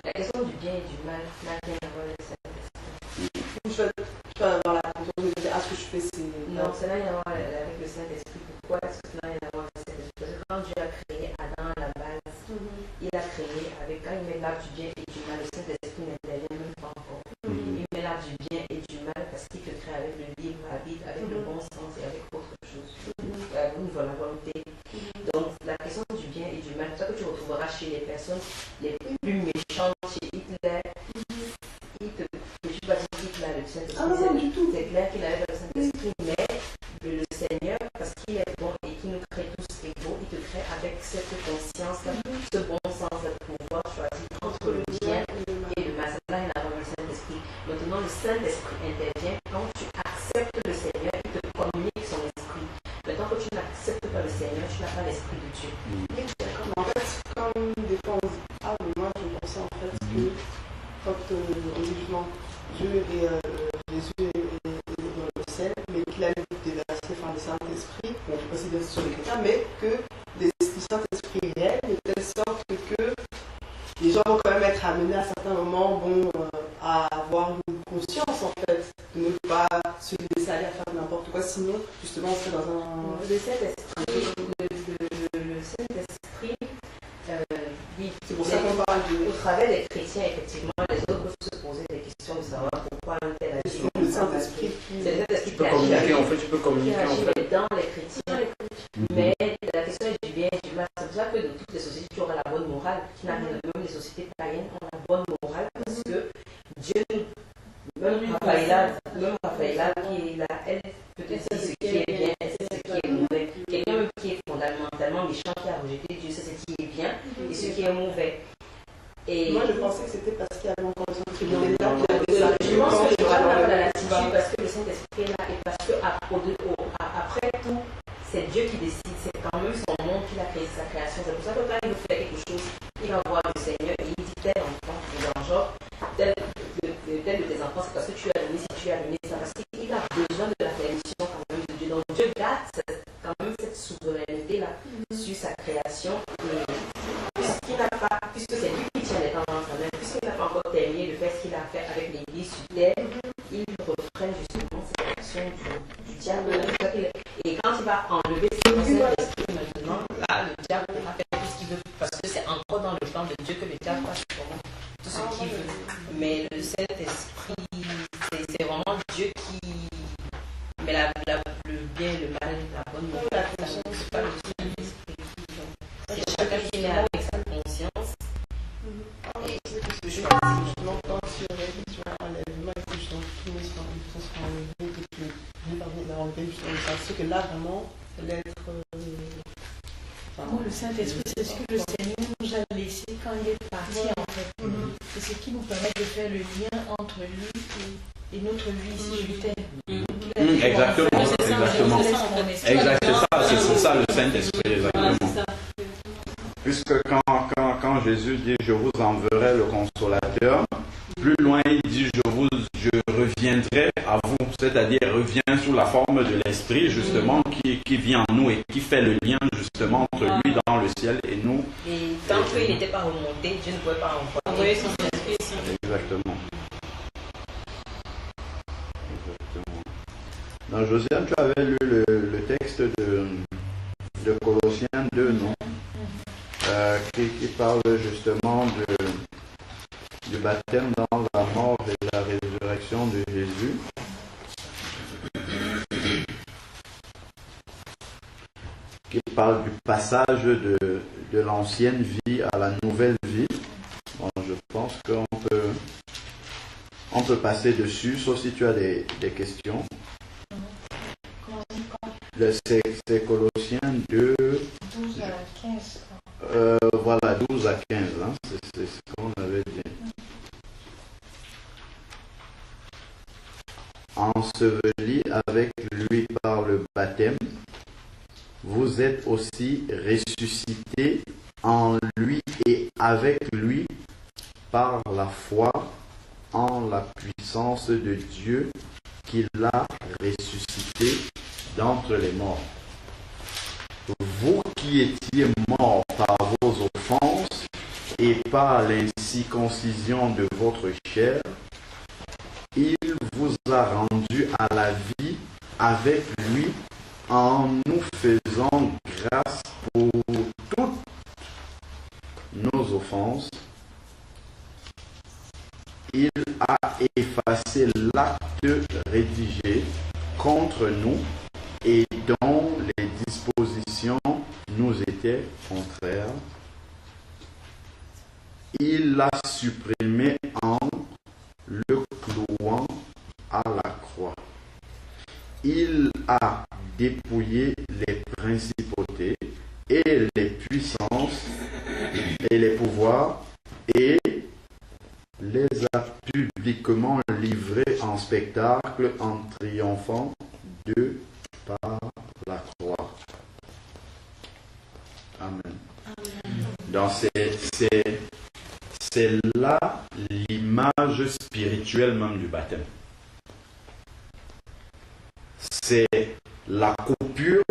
la question du bien et du mal n'a rien à voir avec le Saint-Esprit. Je peux avoir la conscience de dire, ce que je fais, c'est... Non, ça n'a rien à voir avec le Saint-Esprit. Pourquoi est-ce que ça n'a rien à voir avec le Saint-Esprit? Parce que quand Dieu a créé Adam à la base, il a créé avec, quand il met l'arbre du bien et du mal, le Saint-Esprit n'intervient même pas encore. Il met l'arbre du bien et du mal parce qu'il te crée avec le libre arbitre, avec le bon sens et avec autre chose. Au niveau de la volonté. Donc, la question du bien et du mal, c'est ça que tu retrouveras chez les personnes les plus méchantes, chez Hitler. Je suis pas dit Hitler, le Saint-Esprit. C'est clair qu'il avait le Saint-Esprit, mais le Seigneur, parce qu'il est bon et qu'il nous crée tous égaux, il te crée avec cette conscience-là, ce bon sens de pouvoir choisir entre le bien et le mal. Ça n'a rien à voir avec le Saint-Esprit. Maintenant, le Saint-Esprit intervient quand tu acceptes le Seigneur, il te communique son esprit. Maintenant, quand tu n'acceptes pas le Seigneur, tu n'as pas l'esprit de Dieu. En fait, comme des fois on dit, mais moi je pensais en fait que quand on dit justement Dieu et Jésus est dans le ciel, mais qu'il a déversé le Saint-Esprit, on peut passer bien sur les chrétiens, mais que le Saint-Esprit réel, de telle sorte que les gens vont quand même être amenés à certains moments à avoir une conscience en fait, de ne pas se laisser aller à faire n'importe quoi, sinon justement on serait dans un... Le Saint-Esprit, oui, c'est pour ça qu'on parle de... Au travers des chrétiens, effectivement, les autres peuvent se poser des questions de savoir pourquoi un tel agit. C'est le Saint-Esprit. C'est le Saint-Esprit Tu peux communiquer, en fait, tu peux communiquer en fait. dans les chrétiens. Mais la question est du bien et du mal. C'est pour ça que dans toutes les sociétés, tu auras la bonne morale, qui n'a rien à voir. Même les sociétés païennes ont la bonne morale parce que Dieu, même Raphaël, qui est là, elle peut te dire ce qui est bien, c'est ce qui est mauvais. Quelqu'un qui est fondamentalement méchant, qui a rejeté Dieu, c'est ce qui est bien et ce qui est mauvais. Et moi je pensais que c'était parce qu'il y avait encore le Saint-Esprit. Je pense que je parle pas de l'attitude parce que le Saint-Esprit est là et parce que après tout, c'est Dieu qui décide, c'est quand même son monde qu'il a créé, sa création. C'est pour ça que quand il veut faire quelque chose, il va voir le Seigneur et il dit tel enfant, genre, tel de tes enfants, c'est parce que tu as donné, si tu as donné ça, parce qu'il a besoin de la permission quand même de Dieu. Donc Dieu garde quand même cette souveraineté-là sur sa création. Et puisque c'est lui qui tient les temps dans sa main, puisqu'il n'a pas encore terminé de faire ce qu'il a fait avec l'Église sur terre, il refraine justement cette action du diable. Et quand il va enlever ce Saint-Esprit maintenant, là, le diable va faire tout ce qu'il veut, parce que c'est encore dans le plan de Dieu que le diable fasse vraiment tout ce qu'il veut. Mais le Saint-Esprit, c'est vraiment Dieu qui met le bien, le mal, la bonne morale. C'est pas le Saint-Esprit qui fait. C'est chacun qui est avec sa conscience. Je pense que quand tu réfléchis à l'enlèvement et que justement tout le monde sera enlevé, que Dieu parvient à enlever justement ça, c'est que là vraiment, l'être... Moi, le Saint-Esprit, c'est ce que le Seigneur nous a laissé quand il est parti en fait. C'est ce qui nous permet de faire le lien entre lui et notre vie ici sur terre. Exactement, c'est ça le Saint-Esprit, exactement. Puisque quand quand Jésus dit « Je vous enverrai le consolateur », plus loin il dit « Je reviendrai à vous », c'est-à-dire revient sous la forme de l'Esprit justement qui vient en nous et qui fait le lien justement entre lui dans le ciel et nous. Et tant qu'il n'était pas remonté, Dieu ne pouvait pas envoyer son Esprit. Exactement. Dans Josiane, tu avais lu le texte de Colossiens 2, non? Qui parle justement du baptême dans la mort et la résurrection de Jésus. Qui parle du passage de l'ancienne vie à la nouvelle vie. Bon, je pense qu'on peut passer dessus, sauf si tu as des questions. C'est Colossiens 2. 12 à 15. Voilà, 12 à 15, hein, c'est ce qu'on avait dit. Enseveli avec lui par le baptême, vous êtes aussi ressuscités en lui et avec lui par la foi en la puissance de Dieu qui l'a ressuscité d'entre les morts. Vous qui étiez morts par vos offenses et par l'incirconcision de votre chair, il vous a rendus à la vie avec lui en nous faisant grâce pour toutes nos offenses. Il a effacé l'acte rédigé contre nous et dont les dispositions nous étaient contraires. Il l'a supprimé en le clouant à la croix. Il a dépouillé les principautés et les puissances et les pouvoirs et les a publiquement livrés en spectacle en triomphant de par la croix. Amen. Donc c'est là l'image spirituelle même du baptême. C'est la coupure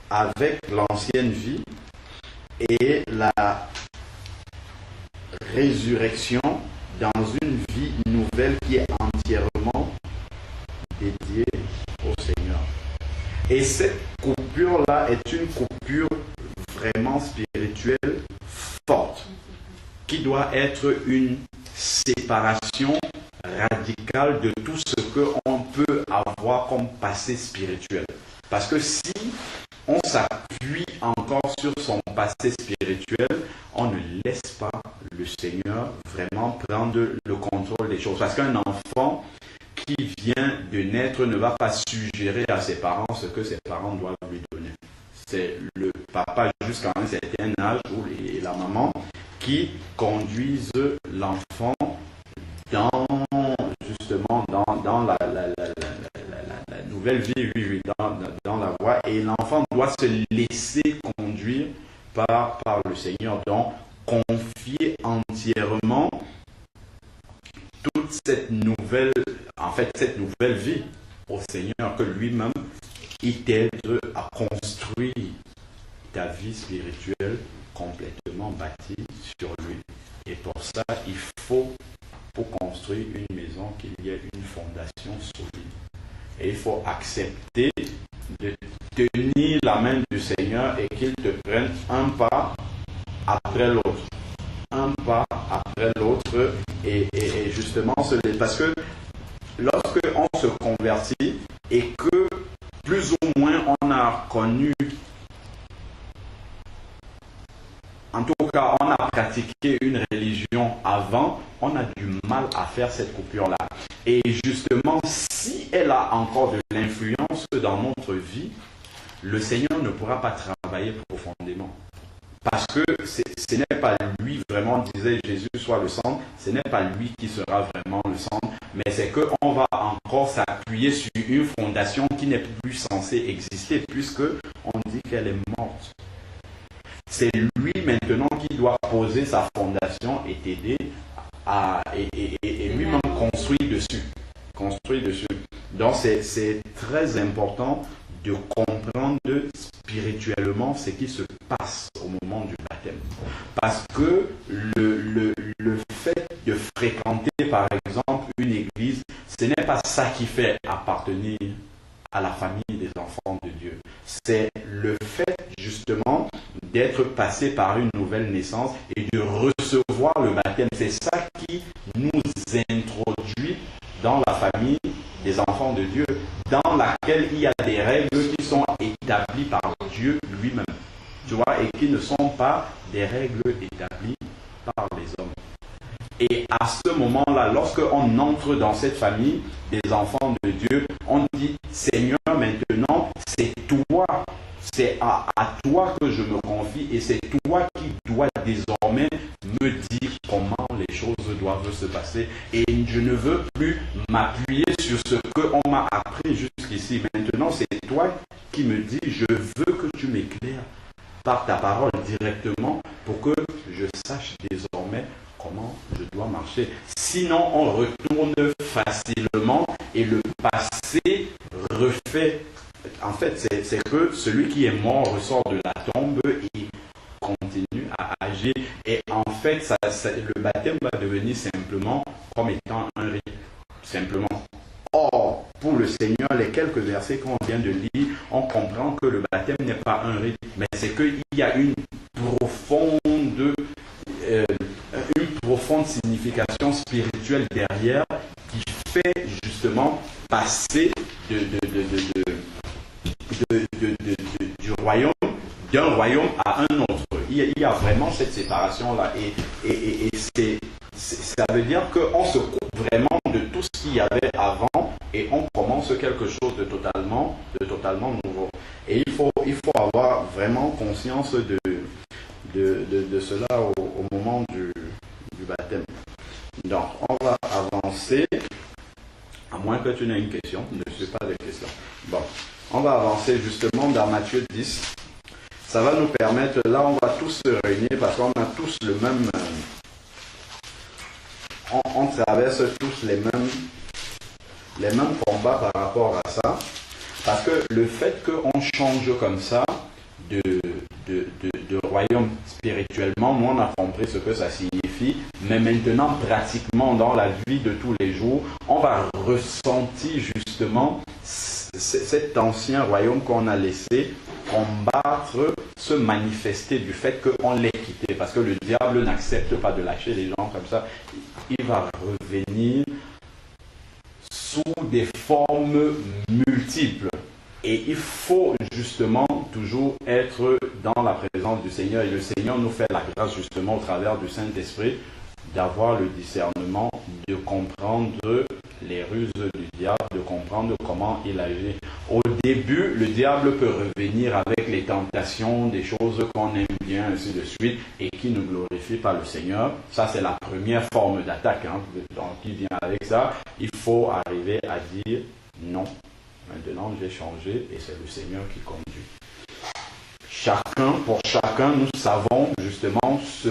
avec l'ancienne vie et la résurrection dans une vie nouvelle qui est entièrement dédiée au Seigneur. Et cette coupure-là est une coupure vraiment spirituelle forte, qui doit être une séparation radicale de tout ce qu'on peut avoir comme passé spirituel. Parce que si on s'appuie encore sur son passé spirituel, on ne laisse pas le Seigneur vraiment prendre le contrôle des choses. Parce qu'un enfant qui vient de naître ne va pas suggérer à ses parents ce que ses parents doivent lui donner. C'est le papa jusqu'à un certain âge et la maman qui conduisent l'enfant justement dans la nouvelle vie, dans la voie, et l'enfant doit se laisser conduire par le Seigneur, donc confier entièrement toute cette nouvelle vie au Seigneur, que lui-même il t'aide à construire ta vie spirituelle complètement bâtie sur lui. Et pour ça, il faut, pour construire une maison, qu'il y ait une fondation solide. Et il faut accepter de tenir la main du Seigneur et qu'il te prenne un pas après l'autre. Un pas après l'autre. Et justement, parce que lorsque on se convertit et que plus ou moins on a connu, en tout cas on a pratiqué une religion avant, on a du mal à faire cette coupure-là. Et justement, si elle a encore de l'influence dans notre vie, le Seigneur ne pourra pas travailler profondément. Parce que ce n'est pas lui vraiment, disait Jésus, soit le centre, ce n'est pas lui qui sera vraiment le centre, mais c'est qu'on va encore s'appuyer sur une fondation qui n'est plus censée exister, puisque on dit qu'elle est morte. C'est lui maintenant qui doit poser sa fondation et t'aider et lui-même construire dessus. Donc c'est très important de comprendre spirituellement ce qui se passe au moment du baptême. Parce que le fait de fréquenter par exemple une église, ce n'est pas ça qui fait appartenir à la famille des enfants de Dieu. C'est le fait justement d'être passé par une nouvelle naissance et de recevoir le baptême. C'est ça qui nous introduit dans la famille des enfants de Dieu, dans laquelle il y a des règles qui sont établies par Dieu lui-même, tu vois, et qui ne sont pas des règles établies par les hommes. Et à ce moment-là, lorsqu'on entre dans cette famille des enfants de Dieu, on dit, Seigneur, maintenant, c'est toi, c'est à toi que je me confie et c'est toi qui dois désormais me dire comment les choses doivent se passer. Et je ne veux plus m'appuyer sur ce qu'on m'a appris jusqu'ici. Maintenant, c'est toi qui me dis, je veux que tu m'éclaires par ta parole directement pour que je sache désormais comment je dois marcher. Sinon, on retourne facilement et le passé refait. En fait, c'est que celui qui est mort ressort de la tombe et continue à agir. Et en fait, le baptême va devenir simplement comme étant un rite. Simplement. Or, pour le Seigneur, les quelques versets qu'on vient de lire, on comprend que le baptême n'est pas un rite, mais c'est qu'il y a une profonde signification spirituelle derrière qui fait justement passer d'un royaume à un autre. Il y a vraiment cette séparation-là. Et ça veut dire qu'on se coupe vraiment de tout ce qu'il y avait avant et on commence quelque chose de totalement nouveau. Et il faut avoir vraiment conscience de cela au moment du baptême. Donc, on va avancer, à moins que tu n'aies une question, je ne suis pas de questions. Bon, on va avancer justement dans Matthieu 10. Ça va nous permettre, là on va tous se réunir parce qu'on a tous le même... On traverse tous les mêmes combats par rapport à ça. Parce que le fait qu'on change comme ça de royaume spirituellement, nous on a compris ce que ça signifie, mais maintenant pratiquement dans la vie de tous les jours, on va ressentir justement cet ancien royaume qu'on a laissé combattre, se manifester du fait qu'on l'ait quitté, parce que le diable n'accepte pas de lâcher les gens comme ça. Il va revenir sous des formes multiples. Et il faut justement toujours être dans la présence du Seigneur. Et le Seigneur nous fait la grâce justement au travers du Saint-Esprit d'avoir le discernement, de comprendre les ruses du diable, de comprendre comment il agit. Au début, le diable peut revenir avec les tentations, des choses qu'on aime bien, ainsi de suite, et qui ne glorifient pas le Seigneur. Ça, c'est la première forme d'attaque, donc qui vient avec ça. Il faut arriver à dire non. Maintenant, j'ai changé et c'est le Seigneur qui conduit. Pour chacun, nous savons justement ce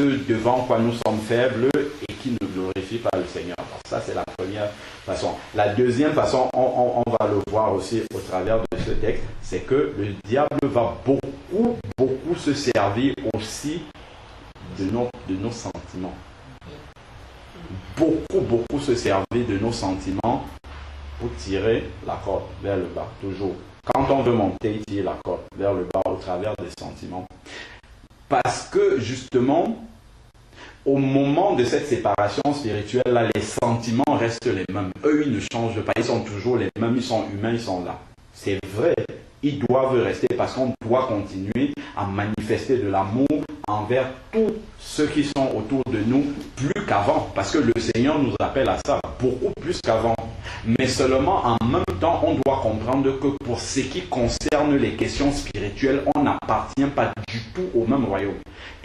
devant quoi nous sommes faibles et qui ne glorifie pas le Seigneur. Ça, c'est la première façon. La deuxième façon, on va le voir aussi au travers de ce texte, c'est que le diable va beaucoup se servir aussi de nos sentiments. Beaucoup se servir de nos sentiments pour tirer la corde vers le bas, toujours. Quand on veut monter, il tire la corde vers le bas au travers des sentiments. Parce que justement, au moment de cette séparation spirituelle, là, les sentiments restent les mêmes. Eux, ils ne changent pas, ils sont toujours les mêmes, ils sont humains, ils sont là. C'est vrai, ils doivent rester parce qu'on doit continuer à manifester de l'amour envers tous ceux qui sont autour de nous, plus qu'avant, parce que le Seigneur nous appelle à ça, beaucoup plus qu'avant. Mais seulement en même temps, on doit comprendre que pour ce qui concerne les questions spirituelles, on n'appartient pas du tout au même royaume.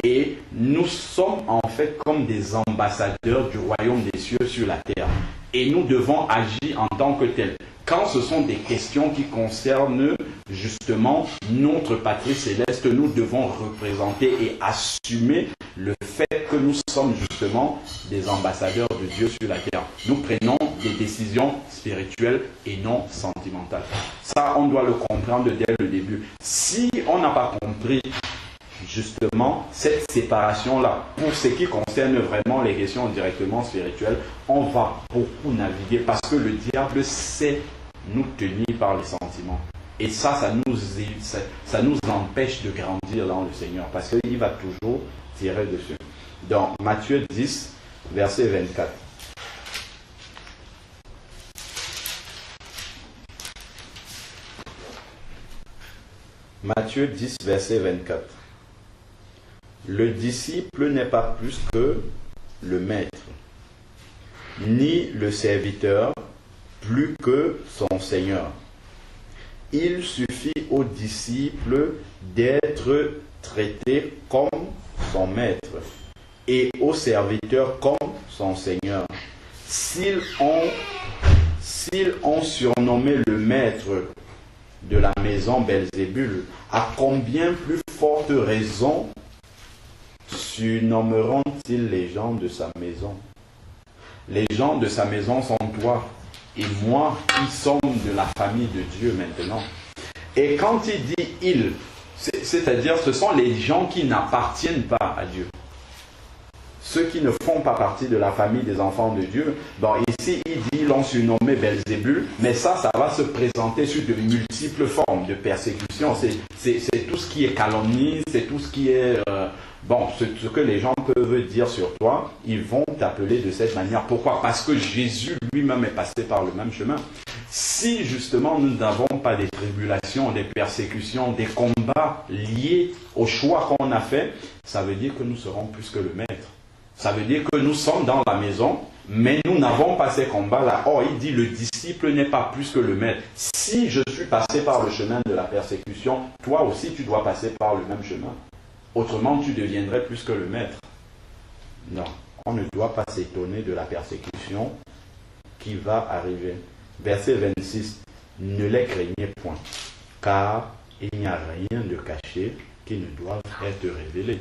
Et nous sommes en fait comme des ambassadeurs du royaume des cieux sur la terre. Et nous devons agir en tant que tels. quand ce sont des questions qui concernent justement notre patrie céleste, nous devons représenter et assumer le fait que nous sommes justement des ambassadeurs de Dieu sur la terre. Nous prenons des décisions spirituelles et non sentimentales. Ça, on doit le comprendre dès le début. Si on n'a pas compris justement cette séparation-là, pour ce qui concerne vraiment les questions directement spirituelles, on va beaucoup naviguer parce que le diable sait nous tenir par les sentiments. Et ça nous empêche de grandir dans le Seigneur parce qu'il va toujours tirer dessus. Dans Matthieu 10, verset 24. Matthieu 10, verset 24. Le disciple n'est pas plus que le maître, ni le serviteur plus que son Seigneur. Il suffit au disciple d'être traité comme son maître et au serviteur comme son Seigneur. S'ils ont surnommé le maître de la maison Belzébul, à combien plus forte raison surnommeront-ils les gens de sa maison? Les gens de sa maison sont toi et moi qui sommes de la famille de Dieu maintenant. Et quand il dit « il », c'est-à-dire ce sont les gens qui n'appartiennent pas à Dieu. Ceux qui ne font pas partie de la famille des enfants de Dieu. Bon, ici, il dit, l'ont surnommé Belzébul, mais ça va se présenter sur de multiples formes de persécution. C'est tout ce qui est calomnie, c'est tout ce qui est... ce que les gens peuvent dire sur toi, ils vont t'appeler de cette manière. Pourquoi? Parce que Jésus lui-même est passé par le même chemin. Si justement nous n'avons pas des tribulations, des persécutions, des combats liés au choix qu'on a fait, ça veut dire que nous serons plus que le maître. Ça veut dire que nous sommes dans la maison, mais nous n'avons pas ces combats-là. Or, il dit, le disciple n'est pas plus que le maître. Si je suis passé par le chemin de la persécution, toi aussi tu dois passer par le même chemin. Autrement, tu deviendrais plus que le maître. Non, on ne doit pas s'étonner de la persécution qui va arriver. Verset 26. Ne les craignez point, car il n'y a rien de caché qui ne doive être révélé.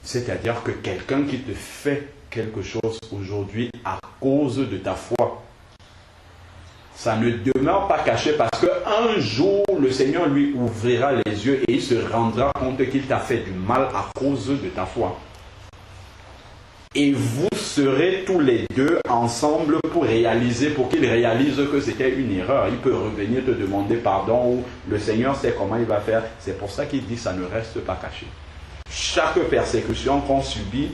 C'est-à-dire que quelqu'un qui te fait quelque chose aujourd'hui à cause de ta foi, ça ne demeure pas caché parce qu'un jour, le Seigneur lui ouvrira les yeux et il se rendra compte qu'il t'a fait du mal à cause de ta foi. Et vous serez tous les deux ensemble pour qu'il réalise que c'était une erreur. Il peut revenir te demander pardon ou le Seigneur sait comment il va faire. C'est pour ça qu'il dit ça ne reste pas caché. Chaque persécution qu'on subit,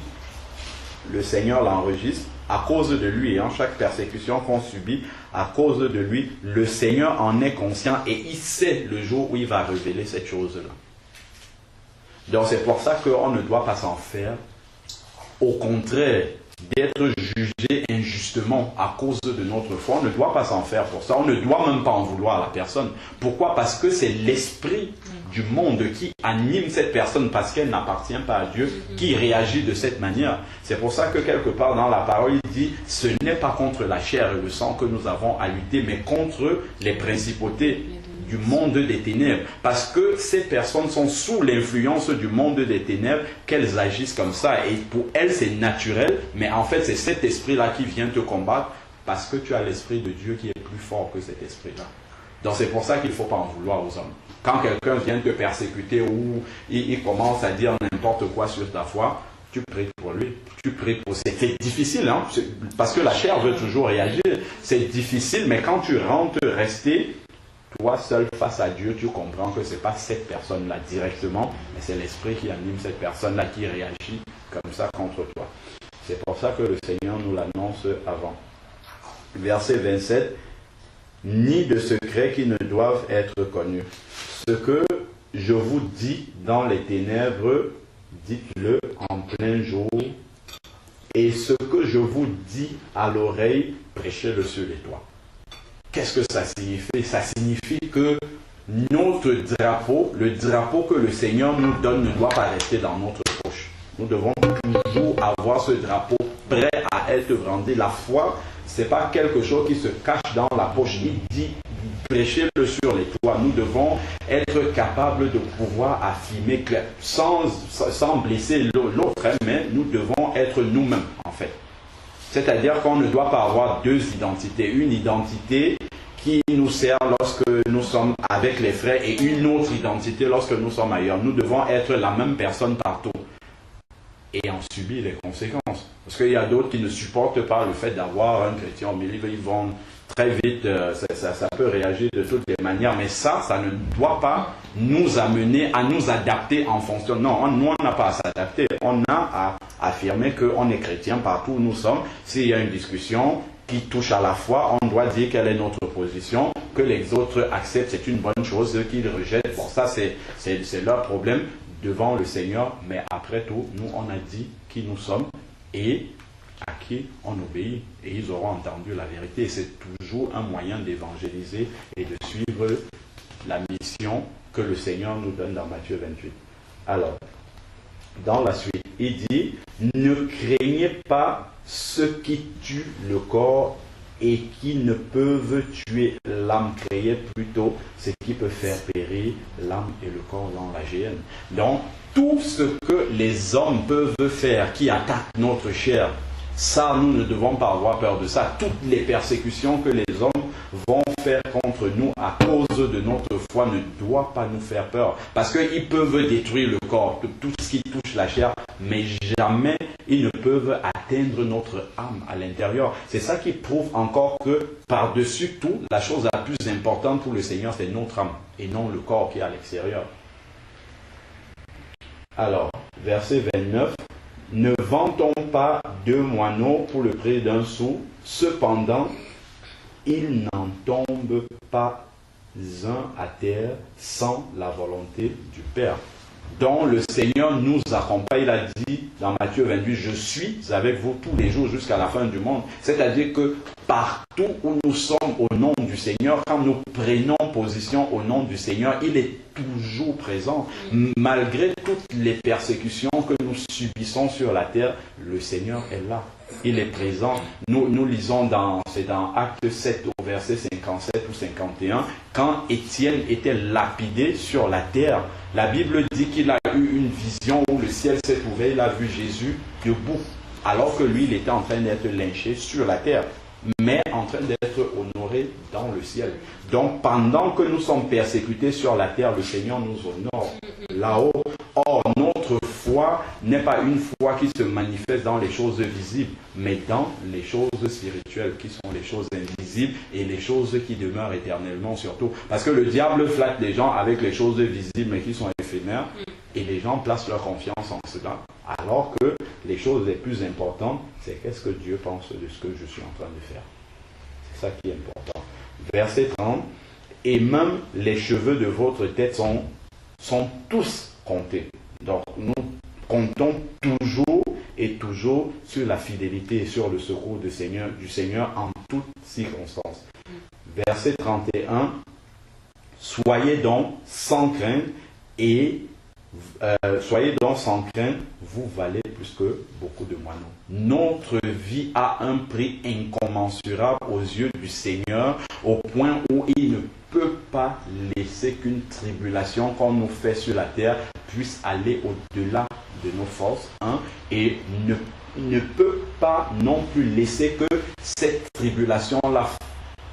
le Seigneur l'enregistre à cause de lui. Chaque persécution qu'on subit à cause de lui, le Seigneur en est conscient et il sait le jour où il va révéler cette chose-là. Donc c'est pour ça qu'on ne doit pas s'en faire. Au contraire, d'être jugé injustement à cause de notre foi, on ne doit pas s'en faire pour ça. On ne doit même pas en vouloir à la personne. Pourquoi? Parce que c'est l'esprit du monde qui anime cette personne parce qu'elle n'appartient pas à Dieu, qui réagit de cette manière. C'est pour ça que quelque part dans la parole, il dit, ce n'est pas contre la chair et le sang que nous avons à lutter, mais contre les principautés du monde des ténèbres. Parce que ces personnes sont sous l'influence du monde des ténèbres qu'elles agissent comme ça. Et pour elles, c'est naturel. Mais en fait, c'est cet esprit-là qui vient te combattre parce que tu as l'esprit de Dieu qui est plus fort que cet esprit-là. Donc c'est pour ça qu'il ne faut pas en vouloir aux hommes. Quand quelqu'un vient te persécuter ou il commence à dire n'importe quoi sur ta foi, tu pries pour lui. Tu pries pour... C'est difficile, parce que la chair veut toujours réagir. C'est difficile, mais quand tu rentres rester... Toi seul face à Dieu, tu comprends que ce n'est pas cette personne-là directement, mais c'est l'esprit qui anime cette personne-là qui réagit comme ça contre toi. C'est pour ça que le Seigneur nous l'annonce avant. Verset 27. Ni de secrets qui ne doivent être connus. Ce que je vous dis dans les ténèbres, dites-le en plein jour. Et ce que je vous dis à l'oreille, prêchez-le sur les toits. Qu'est-ce que ça signifie? Ça signifie que notre drapeau, le drapeau que le Seigneur nous donne, ne doit pas rester dans notre poche. Nous devons toujours avoir ce drapeau prêt à être brandi. La foi, ce n'est pas quelque chose qui se cache dans la poche. Il dit, prêchez-le sur les toits. Nous devons être capables de pouvoir affirmer sans blesser l'autre, hein, mais nous devons être nous-mêmes, en fait. C'est-à-dire qu'on ne doit pas avoir deux identités. Une identité qui nous sert lorsque nous sommes avec les frères et une autre identité lorsque nous sommes ailleurs. Nous devons être la même personne partout et en subir les conséquences. Parce qu'il y a d'autres qui ne supportent pas le fait d'avoir un chrétien au milieu. Ils vont très vite, ça peut réagir de toutes les manières, mais ça ne doit pas nous amener à nous adapter en fonction. Non, nous on n'a pas à s'adapter. On a à affirmer qu'on est chrétien partout où nous sommes. S'il y a une discussion qui touche à la foi, on doit dire quelle est notre position, que les autres acceptent, c'est une bonne chose, ceux qui le rejettent, bon ça c'est leur problème devant le Seigneur, mais après tout, nous on a dit qui nous sommes et à qui on obéit, et ils auront entendu la vérité. C'est toujours un moyen d'évangéliser et de suivre la mission que le Seigneur nous donne dans Matthieu 28. Alors, dans la suite, il dit, ne craignez pas ceux qui tuent le corps et qui ne peuvent tuer l'âme, craignez plutôt ce qui peut faire périr l'âme et le corps dans la géhenne. Donc, tout ce que les hommes peuvent faire qui attaquent notre chair, ça, nous ne devons pas avoir peur de ça. Toutes les persécutions que les hommes vont faire contre nous à cause de notre foi ne doivent pas nous faire peur. Parce qu'ils peuvent détruire le corps, tout ce qui touche la chair, mais jamais ils ne peuvent atteindre notre âme à l'intérieur. C'est ça qui prouve encore que par-dessus tout, la chose la plus importante pour le Seigneur, c'est notre âme et non le corps qui est à l'extérieur. Alors, verset 29. Ne vantons pas deux moineaux pour le prix d'un sou, cependant, il n'en tombe pas un à terre sans la volonté du Père. Donc le Seigneur nous accompagne, il a dit dans Matthieu 28, je suis avec vous tous les jours jusqu'à la fin du monde. C'est-à-dire que partout où nous sommes au nom du Seigneur, quand nous prenons position au nom du Seigneur, il est toujours présent. Malgré toutes les persécutions que nous subissons sur la terre, le Seigneur est là. Il est présent. Nous lisons c'est dans Acte 7 au verset 57 ou 51, quand Étienne était lapidé sur la terre, la Bible dit qu'il a eu une vision où le ciel s'est ouvert, il a vu Jésus debout, alors que lui, il était en train d'être lynché sur la terre, mais en train d'être honoré dans le ciel. Donc, pendant que nous sommes persécutés sur la terre, le Seigneur nous honore là-haut. Or, notre foi n'est pas une foi qui se manifeste dans les choses visibles, mais dans les choses spirituelles, qui sont les choses invisibles et les choses qui demeurent éternellement surtout. Parce que le diable flatte les gens avec les choses visibles, mais qui sont éphémères, et les gens placent leur confiance en cela, alors que les choses les plus importantes, c'est qu'est-ce que Dieu pense de ce que je suis en train de faire. C'est ça qui est important. Verset 30, et même les cheveux de votre tête sont tous comptés. Donc nous comptons toujours sur la fidélité et sur le secours du Seigneur en toutes circonstances. Verset 31, soyez donc sans crainte vous valez plus que beaucoup de moineaux. Notre vie a un prix incommensurable aux yeux du Seigneur, au point où il ne peut pas laisser qu'une tribulation qu'on nous fait sur la terre puisse aller au-delà de nos forces, et ne peut pas non plus laisser que cette tribulation-là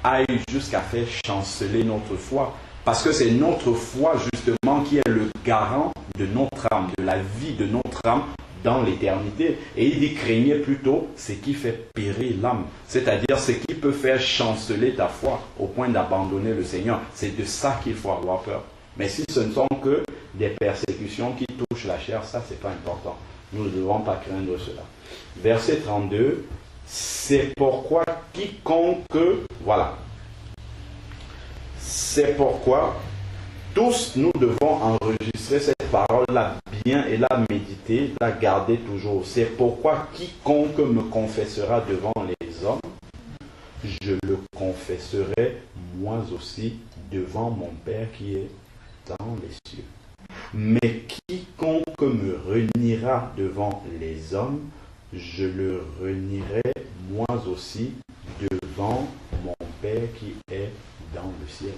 aille jusqu'à faire chanceler notre foi. Parce que c'est notre foi justement qui est le garant de notre âme, de la vie de notre âme dans l'éternité. Et il dit, craignez plutôt ce qui fait périr l'âme. C'est-à-dire ce qui peut faire chanceler ta foi au point d'abandonner le Seigneur. C'est de ça qu'il faut avoir peur. Mais si ce ne sont que des persécutions qui touchent la chair, ça c'est pas important. Nous ne devons pas craindre cela. Verset 32, c'est pourquoi quiconque, voilà. C'est pourquoi tous nous devons enregistrer cette parole-là bien et la méditer, la garder toujours. C'est pourquoi quiconque me confessera devant les hommes, je le confesserai moi aussi devant mon Père qui est dans les cieux. Mais quiconque me reniera devant les hommes, je le renierai moi aussi devant mon Père qui est dans le ciel.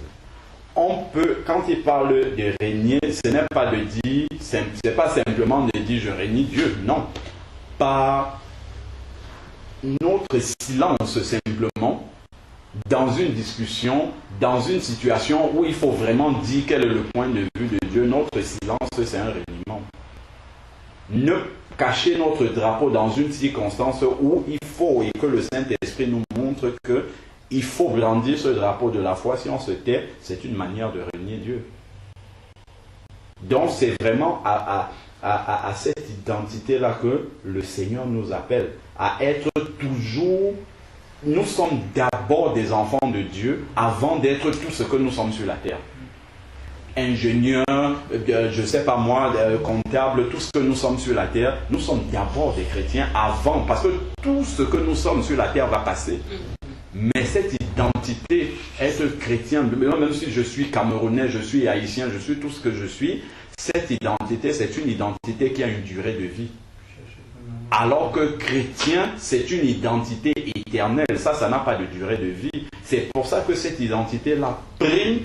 On peut, quand il parle de régner, ce n'est pas de dire, c'est pas simplement de dire je règne Dieu, non. Par notre silence simplement, dans une discussion, dans une situation où il faut vraiment dire quel est le point de vue de Dieu, notre silence c'est un régnement. Ne cacher notre drapeau dans une circonstance où il faut et que le Saint-Esprit nous montre que il faut brandir ce drapeau de la foi. Si on se tait, c'est une manière de régner Dieu. Donc c'est vraiment à cette identité-là que le Seigneur nous appelle, à être toujours... Nous sommes d'abord des enfants de Dieu avant d'être tout ce que nous sommes sur la terre. Ingénieurs, je ne sais pas moi, comptables, tout ce que nous sommes sur la terre, nous sommes d'abord des chrétiens avant, parce que tout ce que nous sommes sur la terre va passer. Mais cette identité, être chrétien, même si je suis camerounais, je suis haïtien, je suis tout ce que je suis, cette identité, c'est une identité qui a une durée de vie. Alors que chrétien, c'est une identité éternelle. Ça n'a pas de durée de vie. C'est pour ça que cette identité-là prime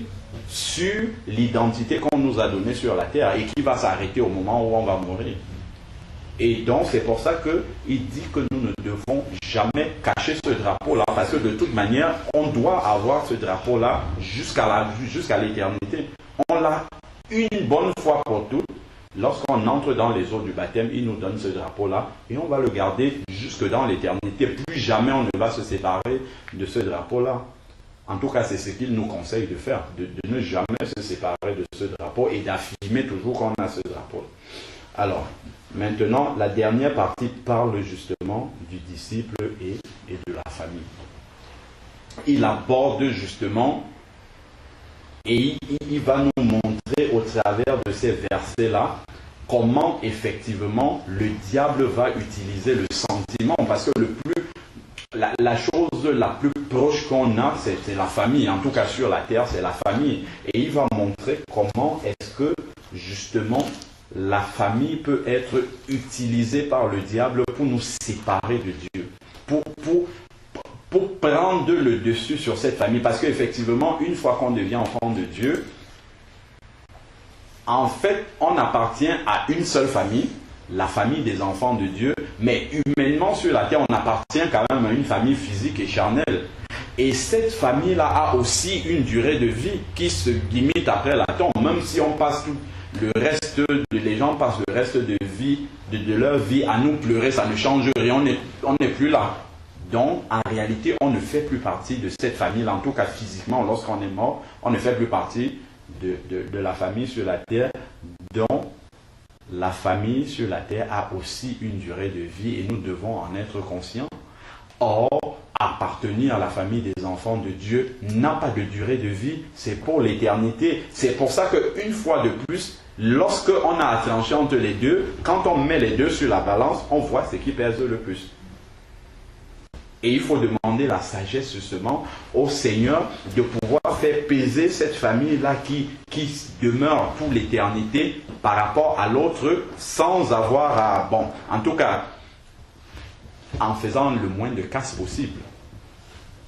sur l'identité qu'on nous a donnée sur la terre et qui va s'arrêter au moment où on va mourir. Et donc, c'est pour ça qu'il dit que nous ne devons jamais cacher ce drapeau-là, parce que de toute manière, on doit avoir ce drapeau-là jusqu'à l'éternité. On l'a une bonne fois pour toutes. Lorsqu'on entre dans les eaux du baptême, il nous donne ce drapeau-là et on va le garder jusque dans l'éternité. Plus jamais on ne va se séparer de ce drapeau-là. En tout cas, c'est ce qu'il nous conseille de faire, de ne jamais se séparer de ce drapeau et d'affirmer toujours qu'on a ce drapeau. Alors, maintenant, la dernière partie parle justement du disciple et de la famille. Il aborde justement et il va nous montrer au travers de ces versets-là comment effectivement le diable va utiliser le sentiment, parce que la chose la plus proche qu'on a, c'est la famille. En tout cas sur la terre, c'est la famille. Et il va montrer comment est-ce que justement la famille peut être utilisée par le diable pour nous séparer de Dieu, pour prendre le dessus sur cette famille. Parce qu'effectivement, une fois qu'on devient enfant de Dieu, en fait, on appartient à une seule famille, la famille des enfants de Dieu, mais humainement sur la terre, on appartient quand même à une famille physique et charnelle. Et cette famille-là a aussi une durée de vie qui se limite après la tombe, même si on passe tout le reste, les gens passent le reste de leur vie à nous pleurer, ça ne change rien, on n'est plus là. Donc, en réalité, on ne fait plus partie de cette famille-là. En tout cas, physiquement, lorsqu'on est mort, on ne fait plus partie de la famille sur la terre. Donc, la famille sur la terre a aussi une durée de vie et nous devons en être conscients. Or, appartenir à la famille des enfants de Dieu n'a pas de durée de vie, c'est pour l'éternité. C'est pour ça qu'une fois de plus, lorsqu'on a à trancher entre les deux, quand on met les deux sur la balance, on voit ce qui pèse le plus. Et il faut demander la sagesse justement au Seigneur de pouvoir faire peser cette famille-là qui demeure pour l'éternité par rapport à l'autre sans avoir à... Bon, en tout cas, en faisant le moins de casse possible.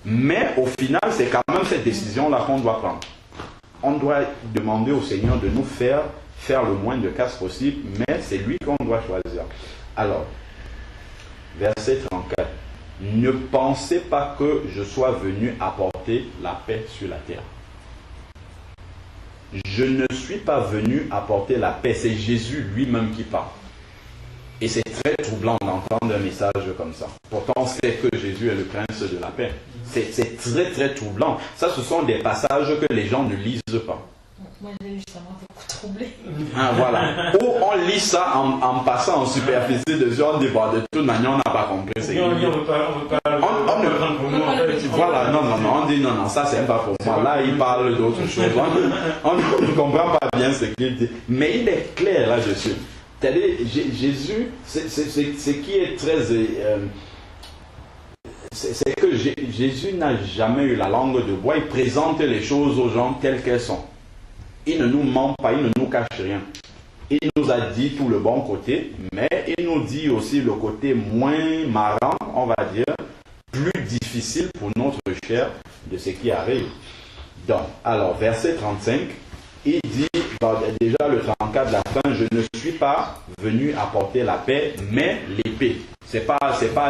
Mais au final, c'est quand même cette décision-là qu'on doit prendre. On doit demander au Seigneur de nous faire le moins de casse possible, mais c'est lui qu'on doit choisir. Alors, verset 34. Ne pensez pas que je sois venu apporter la paix sur la terre. Je ne suis pas venu apporter la paix. C'est Jésus lui-même qui parle. Et c'est très troublant d'entendre un message comme ça. Pourtant, on sait que Jésus est le prince de la paix. C'est très très troublant. Ça, ce sont des passages que les gens ne lisent pas. Moi, j'ai lu, ça m'a beaucoup troublé. Ah, voilà. Ou on lit ça en passant en superficie de on dit, bon, de toute manière, on n'a pas compris. On ne veut pas prendre pour moi. Voilà, non, on dit, non, ça, c'est pas pour moi. Là, il parle d'autre chose. On ne comprend pas bien ce qu'il dit. Mais il est clair là-dessus. Jésus, ce qui est très... c'est que Jésus n'a jamais eu la langue de bois. Il présente les choses aux gens telles qu'elles sont. Il ne nous ment pas, il ne nous cache rien. Il nous a dit tout le bon côté, mais il nous dit aussi le côté moins marrant, on va dire, plus difficile pour notre chair de ce qui arrive. Donc, alors, verset 35, il dit, déjà le 34 de la fin, je ne suis pas venu apporter la paix, mais l'épée. C'est pas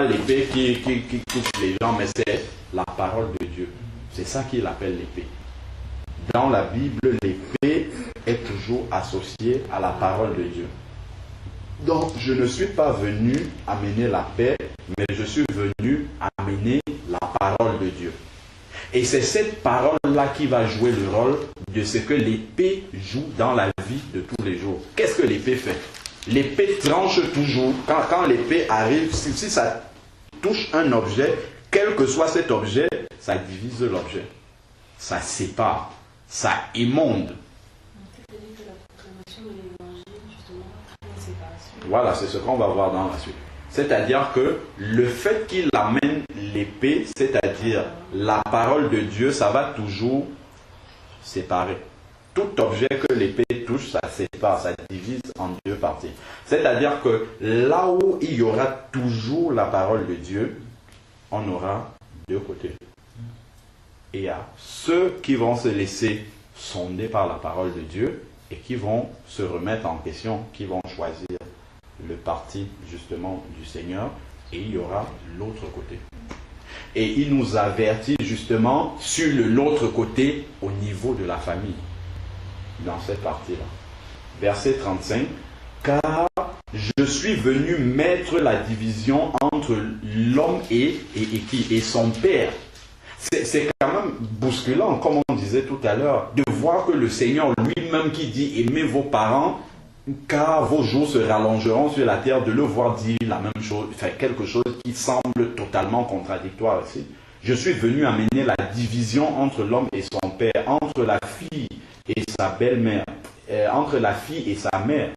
l'épée qui touche les gens, mais c'est la parole de Dieu. C'est ça qu'il appelle l'épée. Dans la Bible, l'épée est toujours associée à la parole de Dieu. Donc, je ne suis pas venu amener la paix, mais je suis venu amener la parole de Dieu. Et c'est cette parole-là qui va jouer le rôle de ce que l'épée joue dans la vie de tous les jours. Qu'est-ce que l'épée fait? L'épée tranche toujours. Quand l'épée arrive, si ça touche un objet, quel que soit cet objet, ça divise l'objet. Ça sépare. Ça émonde. Voilà, c'est ce qu'on va voir dans la suite. C'est-à-dire que le fait qu'il amène l'épée, c'est-à-dire la parole de Dieu, ça va toujours séparer. Tout objet que l'épée touche, ça sépare, ça divise en deux parties. C'est-à-dire que là où il y aura toujours la parole de Dieu, on aura deux côtés. Et il y a ceux qui vont se laisser sonder par la parole de Dieu et qui vont se remettre en question, qui vont choisir le parti justement du Seigneur, et il y aura l'autre côté. Et il nous avertit justement sur l'autre côté au niveau de la famille, dans cette partie-là. Verset 35, car je suis venu mettre la division entre l'homme et son père. C'est quand même bousculant, comme on disait tout à l'heure, de voir que le Seigneur lui-même qui dit aimez vos parents, car vos jours se rallongeront sur la terre, de le voir dire la même chose, faire quelque chose qui semble totalement contradictoire ici. Je suis venu amener la division entre l'homme et son père, entre la fille et sa belle-mère, entre la fille et sa mère,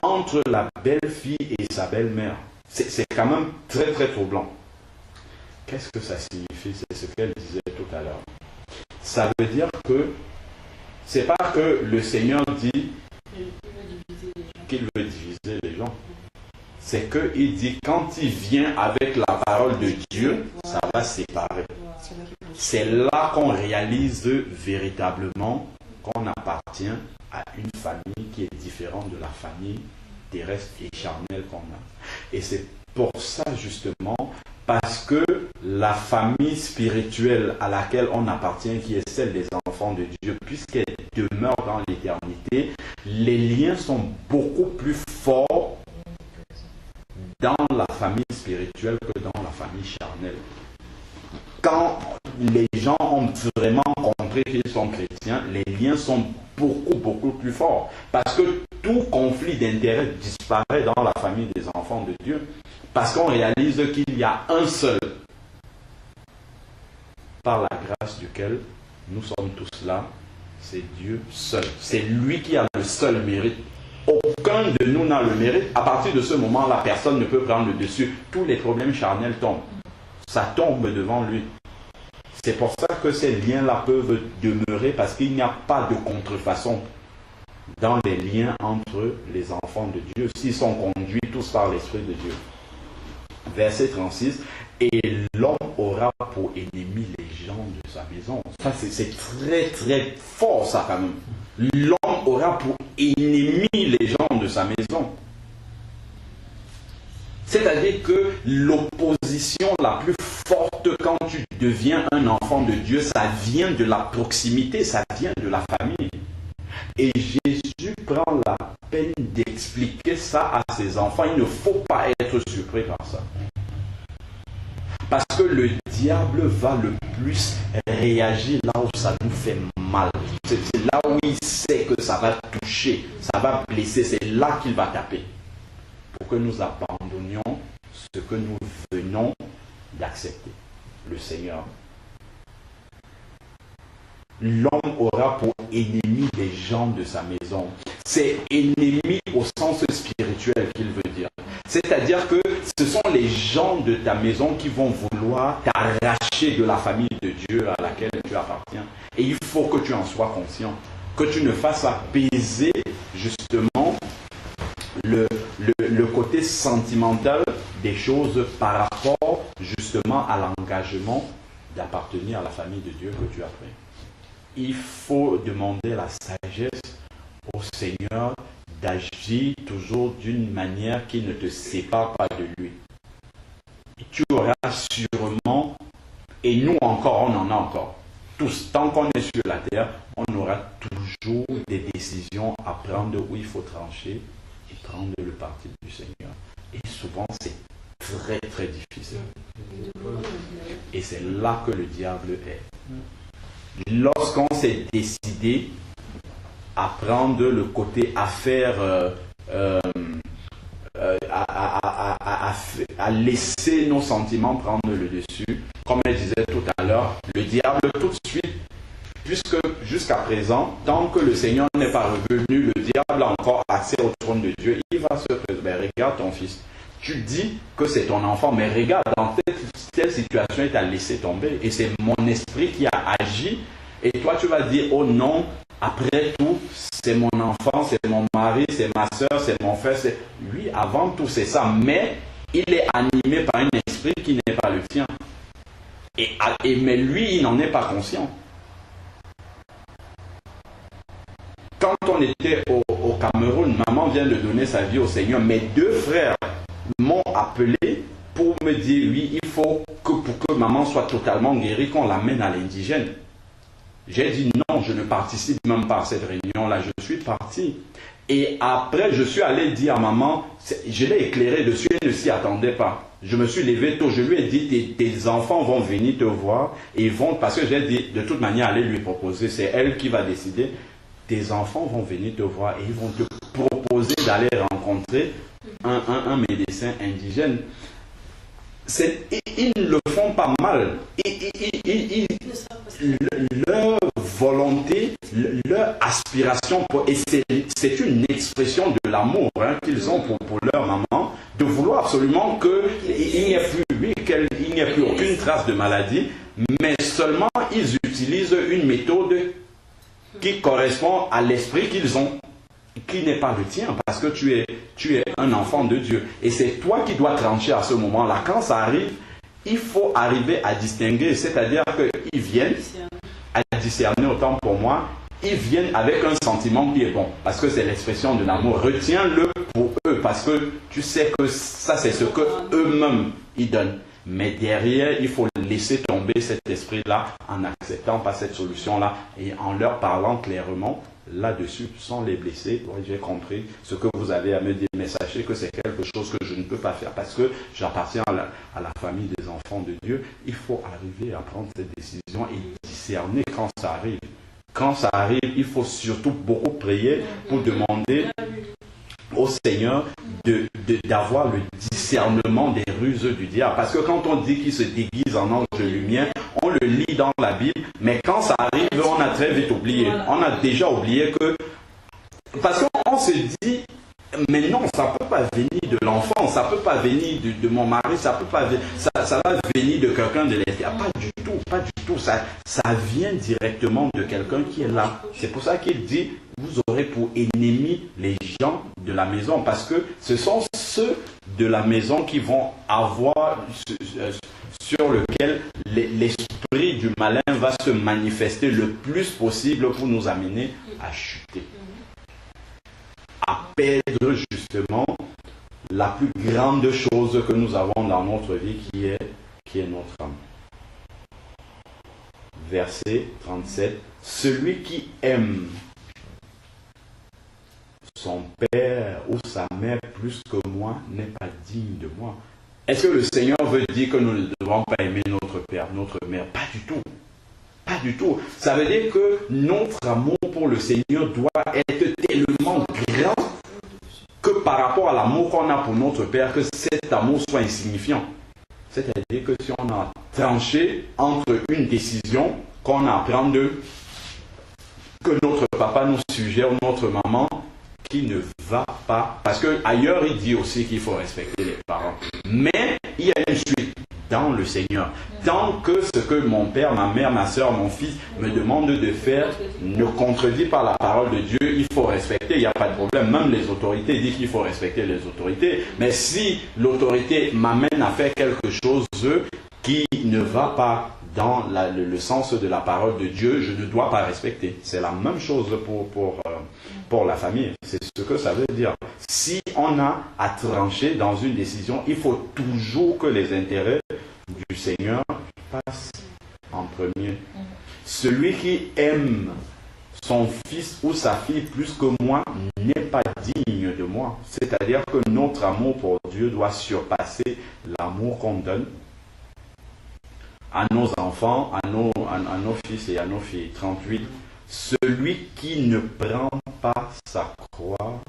entre la belle-fille et sa belle-mère. C'est quand même très très troublant. Qu'est-ce que ça signifie? C'est ce qu'elle disait tout à l'heure. Ça veut dire que c'est pas que le Seigneur dit qu'il veut diviser les gens. C'est qu'il dit quand il vient avec la parole de Dieu, ça va séparer. C'est là qu'on réalise véritablement qu'on appartient à une famille qui est différente de la famille terrestre et charnelle qu'on a. Et c'est pour ça justement, parce que la famille spirituelle à laquelle on appartient, qui est celle des enfants de Dieu, puisqu'elle demeure dans l'éternité, les liens sont beaucoup plus forts dans la famille spirituelle que dans la famille charnelle. Quand les gens ont vraiment compris qu'ils sont chrétiens, les liens sont beaucoup plus forts. Parce que tout conflit d'intérêt disparaît dans la famille des enfants de Dieu. Parce qu'on réalise qu'il y a un seul, par la grâce duquel nous sommes tous là, c'est Dieu seul. C'est lui qui a le seul mérite. Aucun de nous n'a le mérite. À partir de ce moment-là, personne ne peut prendre le dessus. Tous les problèmes charnels tombent. Ça tombe devant lui. C'est pour ça que ces liens-là peuvent demeurer, parce qu'il n'y a pas de contrefaçon dans les liens entre les enfants de Dieu, s'ils sont conduits tous par l'Esprit de Dieu. Verset 36, et l'homme aura pour ennemi les gens de sa maison. Ça, c'est très fort, ça, quand même. L'homme aura pour ennemi les gens de sa maison. C'est-à-dire que l'opposition la plus forte quand tu deviens un enfant de Dieu, ça vient de la proximité, ça vient de la famille. Et Jésus prend la peine d'expliquer ça à ses enfants. Il ne faut pas être surpris par ça. Parce que le diable va le plus réagir là où ça nous fait mal. C'est là où il sait que ça va toucher, ça va blesser. C'est là qu'il va taper. Pour que nous abandonnions ce que nous venons d'accepter. Le Seigneur. L'homme aura pour ennemi les gens de sa maison. C'est ennemi au sens spirituel qu'il veut dire. C'est-à-dire que ce sont les gens de ta maison qui vont vouloir t'arracher de la famille de Dieu à laquelle tu appartiens. Et il faut que tu en sois conscient. Que tu ne fasses pas peser justement le côté sentimental des choses par rapport justement à l'engagement d'appartenir à la famille de Dieu que tu as pris. il faut demander la sagesse au Seigneur d'agir toujours d'une manière qui ne te sépare pas de lui. Et tu auras sûrement, et nous encore, on en a encore, tous, tant qu'on est sur la terre, on aura toujours des décisions à prendre où il faut trancher et prendre le parti du Seigneur. Et souvent, c'est très très difficile. Et c'est là que le diable est. Lorsqu'on s'est décidé à prendre le côté affaire, à laisser nos sentiments prendre le dessus, comme elle disait tout à l'heure, le diable tout de suite, puisque jusqu'à présent, tant que le Seigneur n'est pas revenu, le diable a encore accès au trône de Dieu, il va se présenter. Ben, regarde ton fils, tu dis que c'est ton enfant, mais regarde, dans telle situation, il t'a laissé tomber, et c'est mon esprit qui a agi, et toi tu vas dire, oh non, après tout, c'est mon enfant, c'est mon mari, c'est ma soeur, c'est mon frère, c'est... Oui, avant tout, c'est ça, mais il est animé par un esprit qui n'est pas le tien. Mais lui, il n'en est pas conscient. Quand on était au Cameroun, maman vient de donner sa vie au Seigneur. Mes deux frères m'ont appelé pour me dire, oui, il faut que pour que maman soit totalement guérie, qu'on l'amène à l'indigène. J'ai dit non, je ne participe même pas à cette réunion-là, je suis parti. Et après, je suis allé dire à maman, je l'ai éclairé dessus, elle ne s'y attendait pas. Je me suis levé tôt, je lui ai dit, tes enfants vont venir te voir, et ils vont, parce que j'ai dit, de toute manière, allez lui proposer, c'est elle qui va décider. Tes enfants vont venir te voir et ils vont te proposer d'aller rencontrer un médecin indigène. Ils le font pas mal. Leur volonté, leur aspiration, et c'est une expression de l'amour qu'ils ont pour leur maman, de vouloir absolument qu'il n'y ait plus aucune trace de maladie, mais seulement ils utilisent une méthode qui correspond à l'esprit qu'ils ont, qui n'est pas le tien, parce que tu es un enfant de Dieu. Et c'est toi qui dois trancher à ce moment-là. Quand ça arrive, il faut arriver à distinguer, c'est-à-dire qu'ils viennent à discerner, autant pour moi, ils viennent avec un sentiment qui est bon, parce que c'est l'expression de l'amour. Retiens-le pour eux, parce que tu sais que ça, c'est ce que eux-mêmes ils donnent. Mais derrière, il faut laisser tomber cet esprit-là en n'acceptant pas cette solution-là et en leur parlant clairement là-dessus, sans les blesser. Oui, j'ai compris ce que vous avez à me dire, mais sachez que c'est quelque chose que je ne peux pas faire parce que j'appartiens à la famille des enfants de Dieu. Il faut arriver à prendre cette décision et discerner quand ça arrive. Quand ça arrive, il faut surtout beaucoup prier pour demander au Seigneur d'avoir le discernement des ruses du diable. Parce que quand on dit qu'il se déguise en ange de lumière, on le lit dans la Bible, mais quand ça arrive, on a très vite oublié. On a déjà oublié que... Parce qu'on se dit, mais non, ça ne peut pas venir de l'enfant, ça ne peut pas venir de mon mari, ça va venir de quelqu'un de l'extérieur. Pas du tout, pas du tout. Ça vient directement de quelqu'un qui est là. C'est pour ça qu'il dit, vous aurez pour ennemis les gens de la maison, parce que ce sont ceux de la maison qui vont avoir, sur lequel l'esprit du malin va se manifester le plus possible pour nous amener à chuter. À perdre justement la plus grande chose que nous avons dans notre vie qui est notre âme. Verset 37. Celui qui aime son père ou sa mère plus que moi n'est pas digne de moi. Est-ce que le Seigneur veut dire que nous ne devons pas aimer notre père, notre mère? Pas du tout. Pas du tout. Ça veut dire que notre amour pour le Seigneur doit être tellement grand que par rapport à l'amour qu'on a pour notre Père, que cet amour soit insignifiant. C'est-à-dire que si on a tranché entre une décision qu'on a à prendre, que notre papa nous suggère, notre maman, qui ne va pas, parce qu'ailleurs il dit aussi qu'il faut respecter les parents, mais il y a une suite dans le Seigneur. Tant que ce que mon père, ma mère, ma soeur, mon fils me demandent de faire ne contredit pas la parole de Dieu, il faut respecter, il n'y a pas de problème. Même les autorités disent qu'il faut respecter les autorités. Mais si l'autorité m'amène à faire quelque chose qui ne va pas dans le sens de la parole de Dieu, je ne dois pas respecter. C'est la même chose pour la famille. C'est ce que ça veut dire. Si on a à trancher dans une décision, il faut toujours que les intérêts du Seigneur passent en premier. Celui qui aime son fils ou sa fille plus que moi n'est pas digne de moi. C'est-à-dire que notre amour pour Dieu doit surpasser l'amour qu'on donne à nos enfants, à nos fils et à nos filles. 38. Celui qui ne prend pas sa croix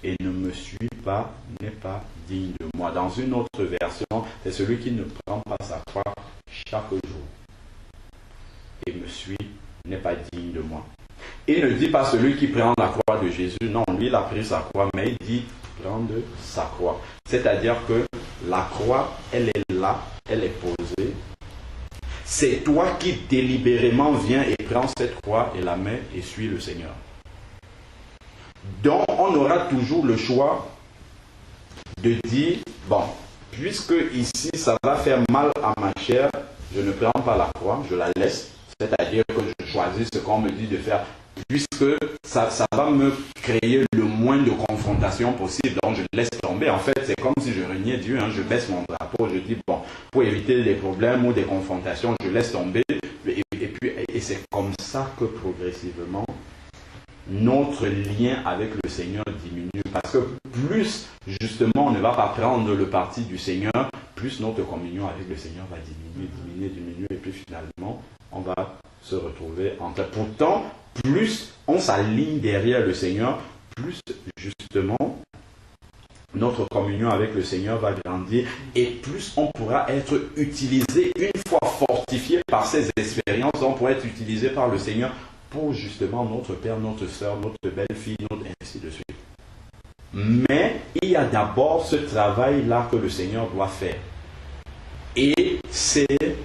et ne me suit pas n'est pas digne de moi. Dans une autre version, c'est celui qui ne prend pas sa croix chaque jour et me suit n'est pas digne de moi. Il ne dit pas celui qui prend la croix de Jésus. Non, lui, il a pris sa croix, mais il dit prendre sa croix. C'est-à-dire que la croix, elle est là, elle est posée. C'est toi qui délibérément viens et prends cette croix et la mets et suis le Seigneur. Donc, on aura toujours le choix de dire, bon, puisque ici, ça va faire mal à ma chair, je ne prends pas la croix, je la laisse. C'est-à-dire que je choisis ce qu'on me dit de faire, puisque ça va me créer le moins de confrontation possible. Donc je laisse tomber. En fait, c'est comme si je reniais Dieu. Je baisse mon drapeau, je dis, bon, pour éviter des problèmes ou des confrontations, je laisse tomber. Et c'est comme ça que progressivement, notre lien avec le Seigneur diminue. Parce que plus, justement, on ne va pas prendre le parti du Seigneur, plus notre communion avec le Seigneur va diminuer. Et puis finalement, on va se retrouver en terre. Pourtant, plus on s'aligne derrière le Seigneur, plus justement notre communion avec le Seigneur va grandir et plus on pourra être utilisé, une fois fortifié par ces expériences, on pourra être utilisé par le Seigneur pour justement notre père, notre soeur, notre belle-fille, ainsi de suite. Mais il y a d'abord ce travail-là que le Seigneur doit faire. Et c'est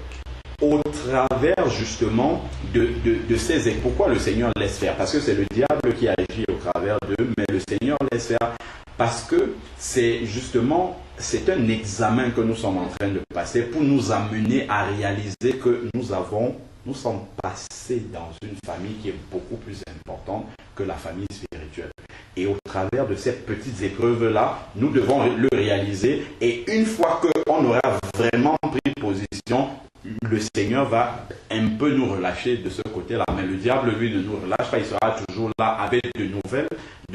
au travers justement de ces... Pourquoi le Seigneur laisse faire? Parce que c'est le diable qui agit au travers d'eux, mais le Seigneur laisse faire parce que c'est justement, c'est un examen que nous sommes en train de passer pour nous amener à réaliser que nous sommes passés dans une famille qui est beaucoup plus importante que la famille spirituelle. Et au travers de ces petites épreuves-là, nous devons le réaliser. Et une fois qu'on aura vraiment pris position, le Seigneur va un peu nous relâcher de ce côté-là. Mais le diable, lui, ne nous relâche pas. Il sera toujours là avec de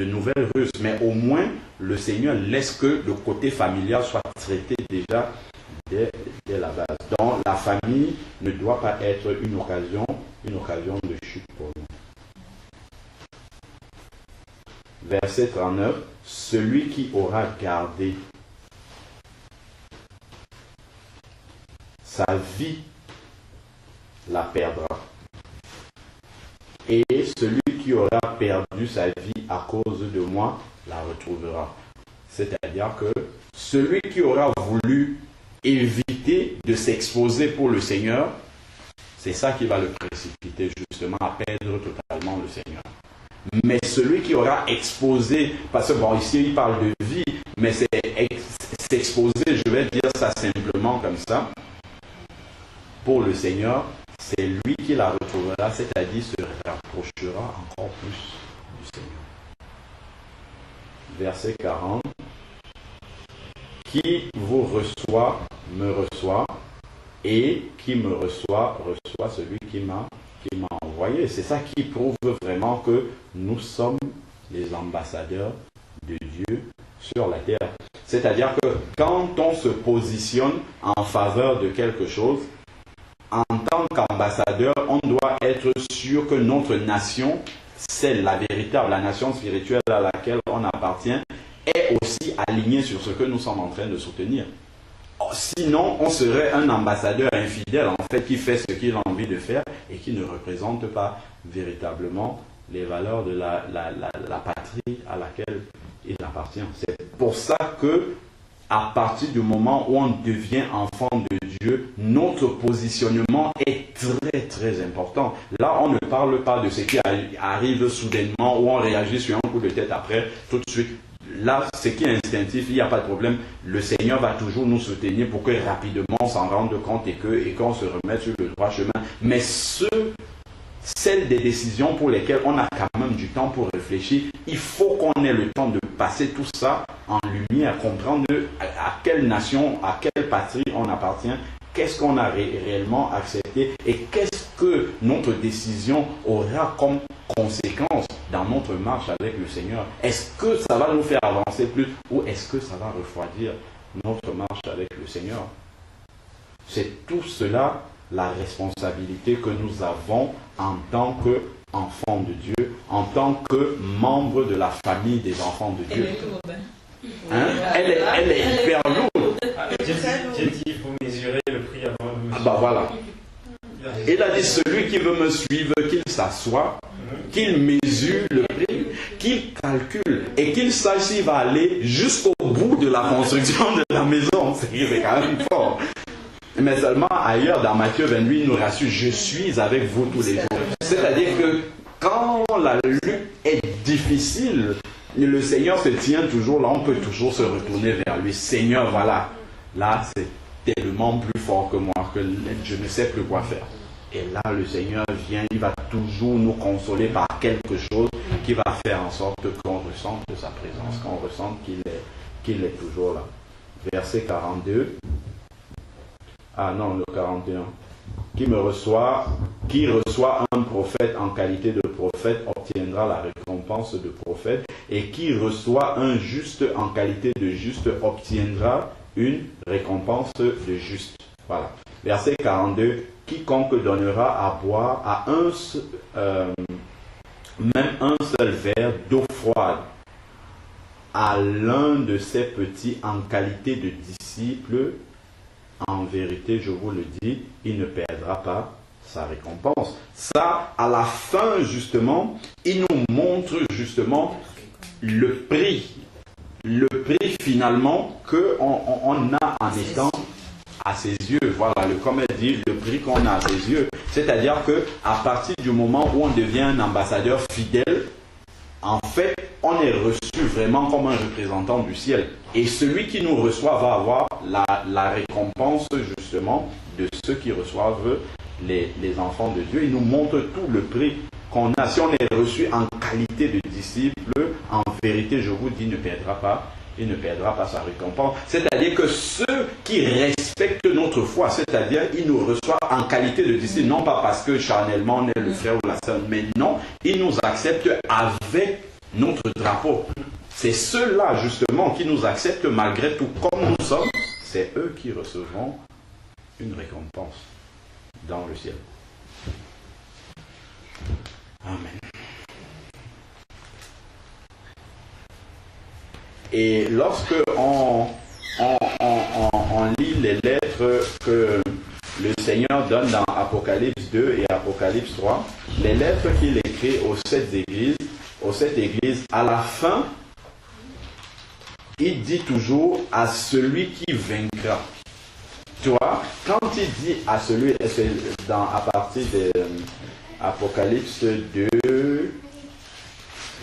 nouvelles ruses. Mais au moins, le Seigneur laisse que le côté familial soit traité déjà dès la base. Donc, la famille ne doit pas être une occasion de chute pour nous. Verset 39. Celui qui aura gardé sa vie la perdra. Et celui qui aura perdu sa vie à cause de moi la retrouvera. C'est-à-dire que celui qui aura voulu éviter de s'exposer pour le Seigneur, c'est ça qui va le précipiter justement à perdre totalement le Seigneur. Mais celui qui aura exposé, parce que bon, ici il parle de vie, mais c'est s'exposer, je vais dire ça simplement comme ça, pour le Seigneur, c'est lui qui la retrouvera, c'est-à-dire se rapprochera encore plus du Seigneur. Verset 40. Qui vous reçoit, me reçoit, et qui me reçoit, reçoit celui qui m'a envoyé. C'est ça qui prouve vraiment que nous sommes les ambassadeurs de Dieu sur la terre. C'est-à-dire que quand on se positionne en faveur de quelque chose, en tant qu'ambassadeur, on doit être sûr que notre nation, celle, la véritable, la nation spirituelle à laquelle on appartient, est aussi alignée sur ce que nous sommes en train de soutenir. Sinon, on serait un ambassadeur infidèle, en fait, qui fait ce qu'il a envie de faire et qui ne représente pas véritablement les valeurs de la patrie à laquelle il appartient. C'est pour ça que, à partir du moment où on devient enfant de Dieu, notre positionnement est très très important. Là, on ne parle pas de ce qui arrive soudainement, où on réagit sur un coup de tête après, tout de suite. là, ce qui est instinctif, il n'y a pas de problème. Le Seigneur va toujours nous soutenir pour que rapidement on s'en rende compte et qu'on se remette sur le droit chemin. Mais celles des décisions pour lesquelles on a quand même du temps pour réfléchir, il faut qu'on ait le temps de passer tout ça en lumière, comprendre à quelle nation, à quelle patrie on appartient, qu'est-ce qu'on a réellement accepté et qu'est-ce que notre décision aura comme conséquence dans notre marche avec le Seigneur. Est-ce que ça va nous faire avancer plus ou est-ce que ça va refroidir notre marche avec le Seigneur? C'est tout cela la responsabilité que nous avons en tant qu'enfants de Dieu, en tant que membres de la famille des enfants de Dieu. Hein? Elle est hyper lourde. J'ai dit, il faut mesurer le prix avant de mesurer. Bah voilà. Il a dit, celui qui veut me suivre, qu'il s'assoie, qu'il mesure le prix, qu'il calcule et qu'il sache s'il va aller jusqu'au bout de la construction de la maison. C'est quand même fort. Mais seulement ailleurs, dans Matthieu 28, il nous rassure, je suis avec vous tous les jours. C'est-à-dire que quand la lutte est difficile, le Seigneur se tient toujours là, on peut toujours se retourner vers lui. Seigneur, voilà, là c'est tellement plus fort que moi que je ne sais plus quoi faire. Et là, le Seigneur vient, il va toujours nous consoler par quelque chose qui va faire en sorte qu'on ressente sa présence, qu'on ressente qu'il est toujours là. Verset 42. Ah non, le 41. Qui reçoit un prophète en qualité de prophète obtiendra la récompense de prophète, et qui reçoit un juste en qualité de juste obtiendra une récompense de juste. Voilà. Verset 42. Quiconque donnera à boire à même un seul verre d'eau froide à l'un de ses petits en qualité de disciple, en vérité, je vous le dis, il ne perdra pas sa récompense. Ça, à la fin, justement, il nous montre justement le prix finalement qu'on a en étant à ses yeux. Voilà, comme elle dit, le prix qu'on a à ses yeux. C'est-à-dire qu'à partir du moment où on devient un ambassadeur fidèle, en fait, on est reçu vraiment comme un représentant du ciel. Et celui qui nous reçoit va avoir la récompense justement de ceux qui reçoivent les enfants de Dieu. Il nous montre tout le prix qu'on a. Si on est reçu en qualité de disciple, en vérité, je vous dis, il ne perdra pas sa récompense. C'est-à-dire que ceux qui respectent notre foi, c'est-à-dire ils nous reçoivent en qualité de disciples, non pas parce que charnellement on est le frère ou la sœur, mais non, ils nous acceptent avec notre drapeau. C'est ceux-là justement qui nous acceptent malgré tout comme nous sommes, c'est eux qui recevront une récompense dans le ciel. Amen. Et lorsque on lit les lettres que le Seigneur donne dans Apocalypse 2 et Apocalypse 3, les lettres qu'il écrit aux sept églises, à la fin, il dit toujours à celui qui vaincra. Tu vois, quand il dit à celui, à partir de Apocalypse 2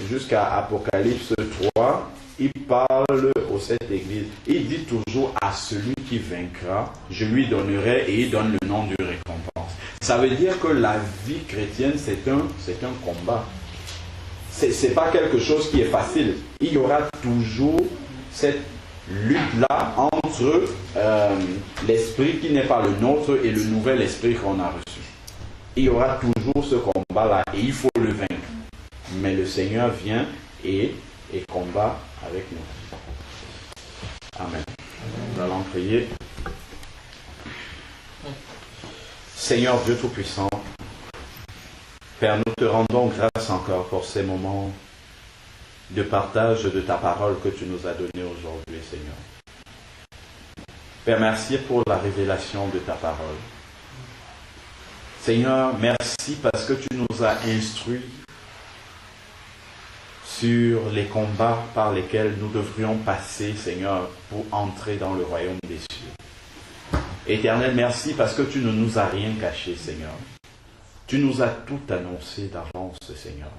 jusqu'à Apocalypse 3, il parle aux sept églises. Il dit toujours à celui qui vaincra, je lui donnerai, et il donne le nom de récompense. Ça veut dire que la vie chrétienne, c'est un combat. C'est pas quelque chose qui est facile. Il y aura toujours cette lutte-là entre l'esprit qui n'est pas le nôtre et le nouvel esprit qu'on a reçu. Il y aura toujours ce combat-là et il faut le vaincre. Mais le Seigneur vient et combat avec nous. Amen. Nous allons prier. Seigneur Dieu Tout-Puissant, Père, nous te rendons grâce encore pour ces moments de partage de ta parole que tu nous as donné aujourd'hui, Seigneur. Père, merci pour la révélation de ta parole. Seigneur, merci parce que tu nous as instruits sur les combats par lesquels nous devrions passer, Seigneur, pour entrer dans le royaume des cieux. Éternel, merci parce que tu ne nous as rien caché, Seigneur. Tu nous as tout annoncé d'avance, Seigneur.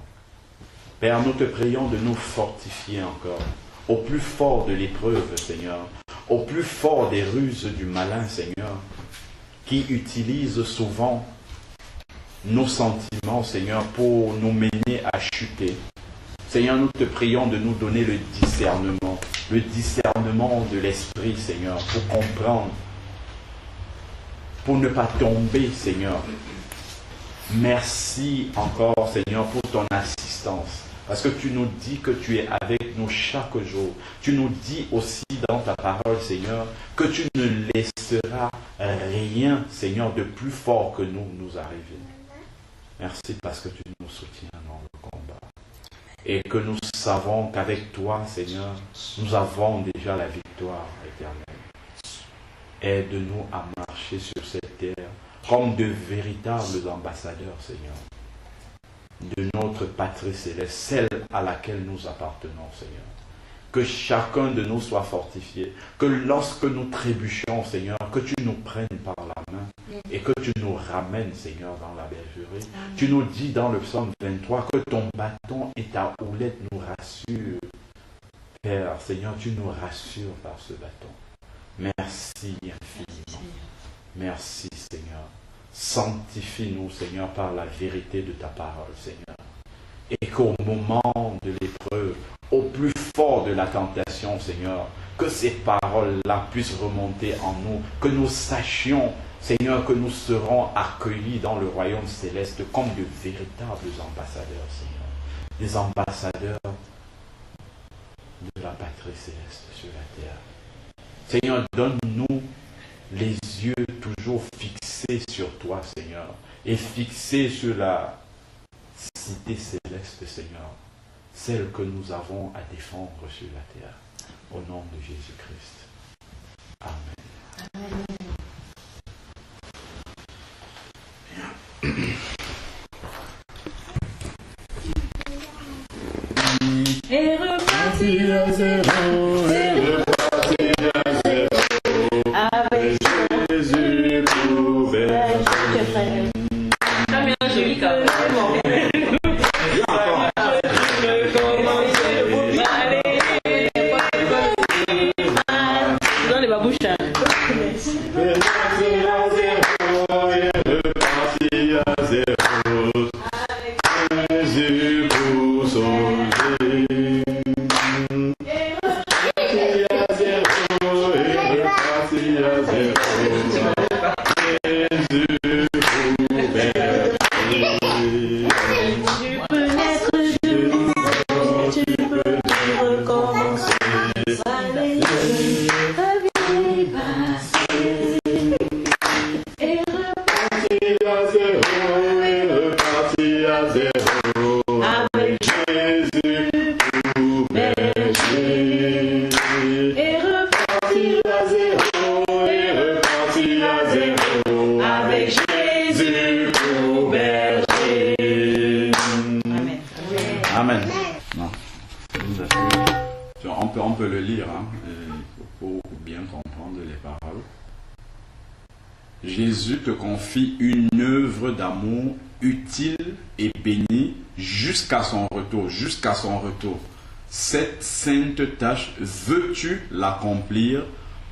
Père, nous te prions de nous fortifier encore au plus fort de l'épreuve, Seigneur, au plus fort des ruses du malin, Seigneur, qui utilise souvent nos sentiments, Seigneur, pour nous mener à chuter. Seigneur, nous te prions de nous donner le discernement de l'esprit, Seigneur, pour comprendre, pour ne pas tomber, Seigneur. Merci encore, Seigneur, pour ton assistance. Parce que tu nous dis que tu es avec nous chaque jour. Tu nous dis aussi dans ta parole, Seigneur, que tu ne laisseras rien, Seigneur, de plus fort que nous arriver. Merci parce que tu nous soutiens dans le combat. Et que nous savons qu'avec toi, Seigneur, nous avons déjà la victoire éternelle. Aide-nous à marcher sur cette terre comme de véritables ambassadeurs, Seigneur, de notre patrie céleste, celle à laquelle nous appartenons, Seigneur. Que chacun de nous soit fortifié, que lorsque nous trébuchons, Seigneur, que tu nous prennes par la main et que tu nous ramènes, Seigneur, dans la bergerie. Tu nous dis dans le psaume 23 que ton bâton et ta houlette nous rassurent. Père, Seigneur, tu nous rassures par ce bâton. Merci infiniment. Merci, Seigneur. Sanctifie-nous, Seigneur, par la vérité de ta parole, Seigneur. Et qu'au moment de l'épreuve, au plus fort de la tentation, Seigneur, que ces paroles-là puissent remonter en nous, que nous sachions, Seigneur, que nous serons accueillis dans le royaume céleste comme de véritables ambassadeurs, Seigneur. Des ambassadeurs de la patrie céleste sur la terre. Seigneur, donne-nous les yeux toujours fixés sur toi, Seigneur, et fixés sur la cité céleste, Seigneur, celle que nous avons à défendre sur la terre. Au nom de Jésus-Christ. Amen. Amen. Et repartir à zéro, et repartir à zéro, avec Jésus pour berger. Comme un joli cap. Dans les babouches. On peut le lire, hein, pour bien comprendre les paroles. Jésus te confie une œuvre d'amour utile et bénie jusqu'à son retour. Jusqu'à son retour. Cette sainte tâche, veux-tu l'accomplir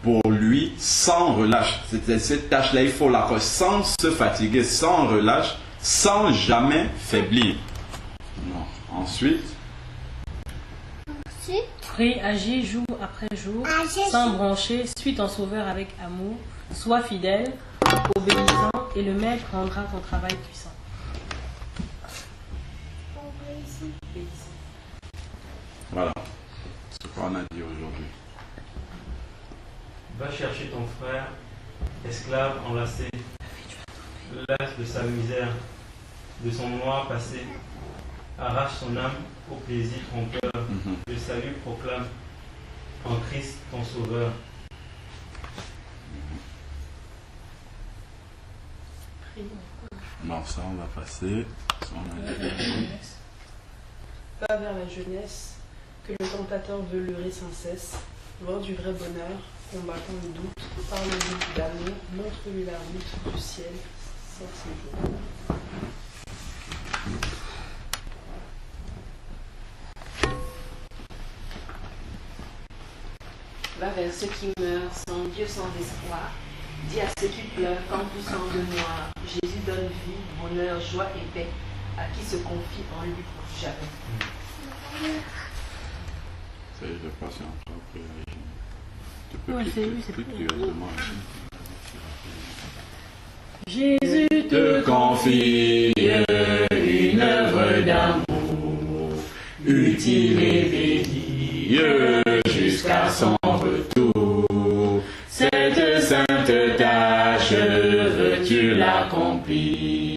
pour lui sans relâche? Cette tâche-là, il faut l'accomplir sans se fatiguer, sans relâche, sans jamais faiblir. Non. Ensuite. Prie, agis jour après jour, sans broncher, suis ton sauveur avec amour, sois fidèle, obéissant, et le maître rendra ton travail puissant. Voilà ce qu'on a dit aujourd'hui. Va chercher ton frère, esclave enlacé, lasse de sa misère, de son noir passé, arrache son âme au plaisir trompeur. Le salut proclame en Christ ton sauveur. Bon, ça on va passer. Ça, on a dit. Va vers la jeunesse, que le tentateur veut leurrer sans cesse, voir du vrai bonheur, combattant le doute, parle-lui d'amour, montre-lui la route du ciel, sans séjour. Va vers ceux qui meurent sans Dieu, sans espoir. Dis à ceux qui pleurent quand tout semble noir. Jésus donne vie, bonheur, joie et paix à qui se confie en lui pour jamais. C'est de patience après. Tu peux Ouais, c'est lui, c'est cliquer plus. directement. Jésus Te confie une œuvre d'amour, utile et bénie jusqu'à son retour. Cette sainte tâche, veux-tu l'accomplir?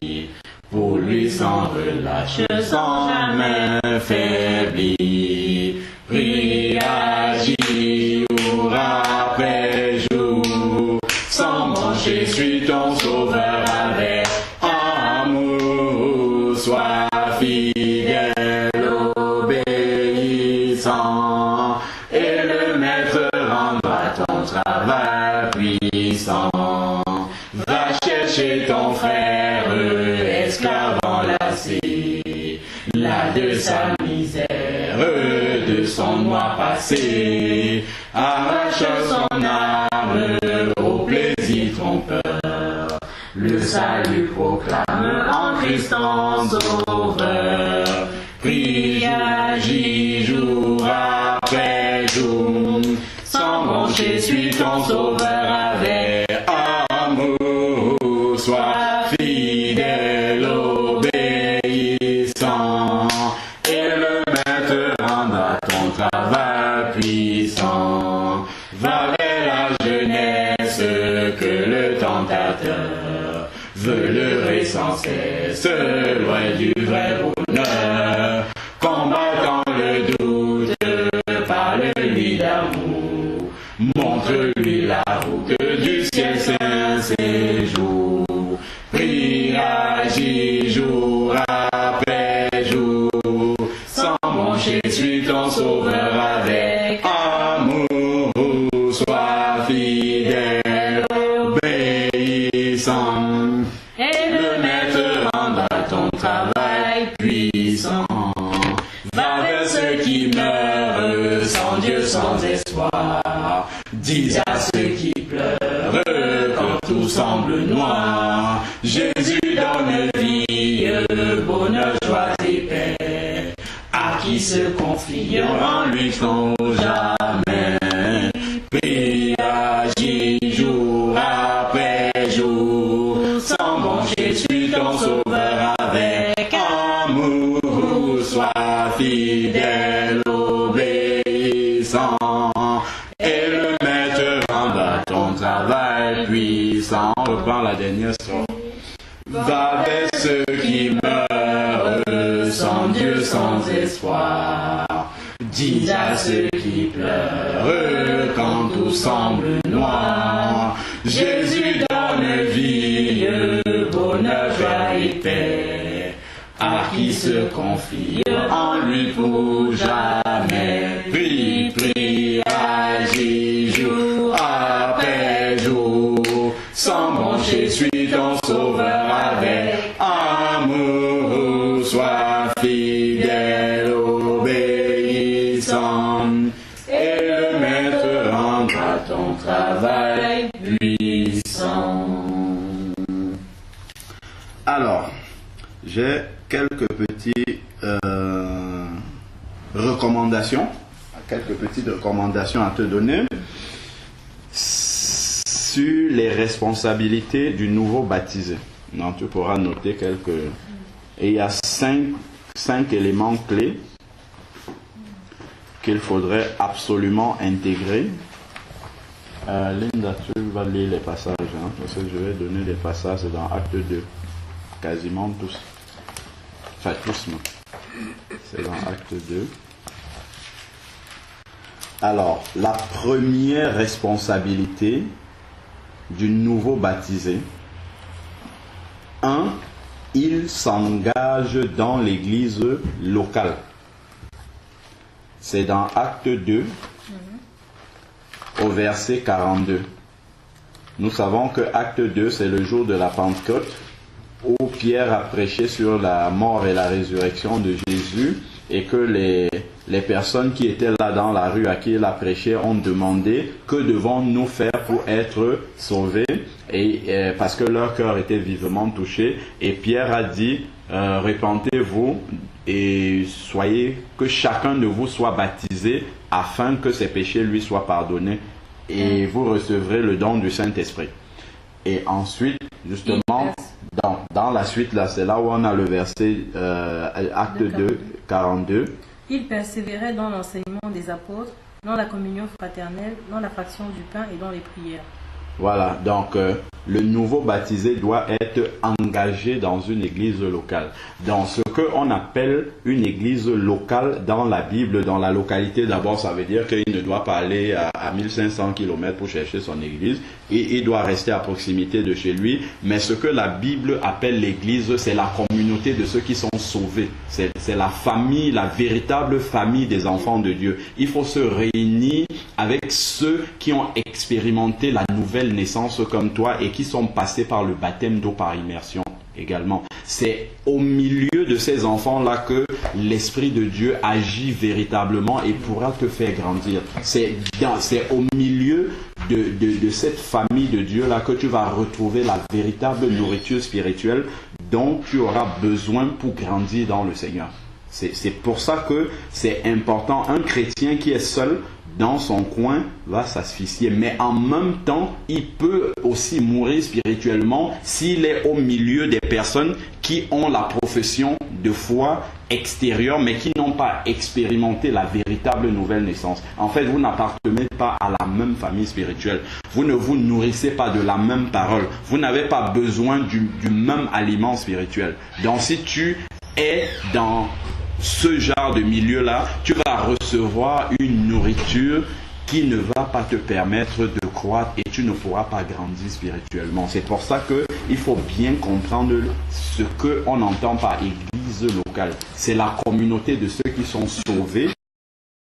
Pour lui sans relâche, sans jamais faiblir. Prie, agis, jour après jour, sans manger, suis ton sauveur avec amour. Sois fidèle, obéissant, et le maître rendra ton travail puissant. Va chercher ton frère, esclave enlacé, là de sa misère, de son noir passé, arrache son âme au plaisir trompeur. Le salut proclame en Christ ton sauveur. Prie, agis jour après jour, sans broncher, suis ton sauveur avec amour. Sois fidèle, obéissant, et le maître rendra ton travail puissant. Va vers la jeunesse que le tentateur veut leurrer sans cesse, loin du vrai bonheur. Combattant le doute, parle-lui d'amour, montre-lui la route du ciel saint séjour. Prie, agis jour après jour, sans broncher, suis ton sauveur avec amour. Sois fidèle, obéissant, et le maître rendra ton travail puissant. Va vers ceux qui meurent sans Dieu, sans espoir. Dis à ceux qui pleurent quand tout semble noir. Jésus donne vie, bonheur, joie et paix à qui se confie en lui sans jamais. Prie, agis jour après jour, sans broncher, suis ton sauveur avec amour. Sois fidèle, obéissant, et le maître rendra ton travail puissant. On reprend la dernière strophe. Va vers ceux qui meurent sans Dieu, sans espoir. Dis à ceux qui pleurent quand tout semble noir. Jésus donne vie, bonheur, joie et paix à qui se confie en lui pour jamais. Prie, prie, agis jour après jour, sans broncher, suis ton sauveur avec amour. Sois fidèle, obéissant, et le maître rendra ton travail puissant. Alors, j'ai quelques petites recommandations à te donner sur les responsabilités du nouveau baptisé. Donc, tu pourras noter quelques... Et il y a cinq éléments clés qu'il faudrait absolument intégrer. Linda, tu vas lire les passages, hein, parce que je vais donner des passages dans Acte 2. Quasiment tous. Enfin, tous, non. C'est dans Acte 2. Alors, la première responsabilité du nouveau baptisé. 1. Il s'engage dans l'église locale. C'est dans Acte 2, au verset 42. Nous savons que Acte 2, c'est le jour de la Pentecôte, où Pierre a prêché sur la mort et la résurrection de Jésus, et que les personnes qui étaient là dans la rue à qui il a prêché ont demandé que devons-nous faire pour être sauvés, et parce que leur cœur était vivement touché. Et Pierre a dit, répentez-vous et soyez, que chacun de vous soit baptisé afin que ses péchés lui soient pardonnés, et vous recevrez le don du Saint-Esprit. Et ensuite, justement, dans la suite, là, c'est là où on a le verset Acte 2, 42. Il persévérait dans l'enseignement des apôtres, dans la communion fraternelle, dans la fraction du pain et dans les prières. Voilà, donc le nouveau baptisé doit être engagé dans une église locale. Dans ce qu'on appelle une église locale dans la Bible, dans la localité, d'abord, ça veut dire qu'il ne doit pas aller à 1500 km pour chercher son église. Et il doit rester à proximité de chez lui. Mais ce que la Bible appelle l'église, c'est la communauté de ceux qui sont sauvés. C'est la famille, la véritable famille des enfants de Dieu. Il faut se réunir avec ceux qui ont expérimenté la nouvelle naissance comme toi et qui sont passés par le baptême d'eau par immersion également. C'est au milieu de ces enfants-là que l'Esprit de Dieu agit véritablement et pourra te faire grandir. C'est au milieu de cette famille de Dieu-là que tu vas retrouver la véritable nourriture spirituelle dont tu auras besoin pour grandir dans le Seigneur. C'est pour ça que c'est important. Un chrétien qui est seul dans son coin va s'asphyxier, mais en même temps, il peut aussi mourir spirituellement s'il est au milieu des personnes qui ont la profession de foi extérieure, mais qui n'ont pas expérimenté la véritable nouvelle naissance. En fait, vous n'appartenez pas à la même famille spirituelle. Vous ne vous nourrissez pas de la même parole. Vous n'avez pas besoin du même aliment spirituel. Donc, si tu es dans ce genre de milieu-là, tu vas recevoir une nourriture qui ne va pas te permettre de croître et tu ne pourras pas grandir spirituellement. C'est pour ça qu'il faut bien comprendre ce qu'on entend par église locale. C'est la communauté de ceux qui sont sauvés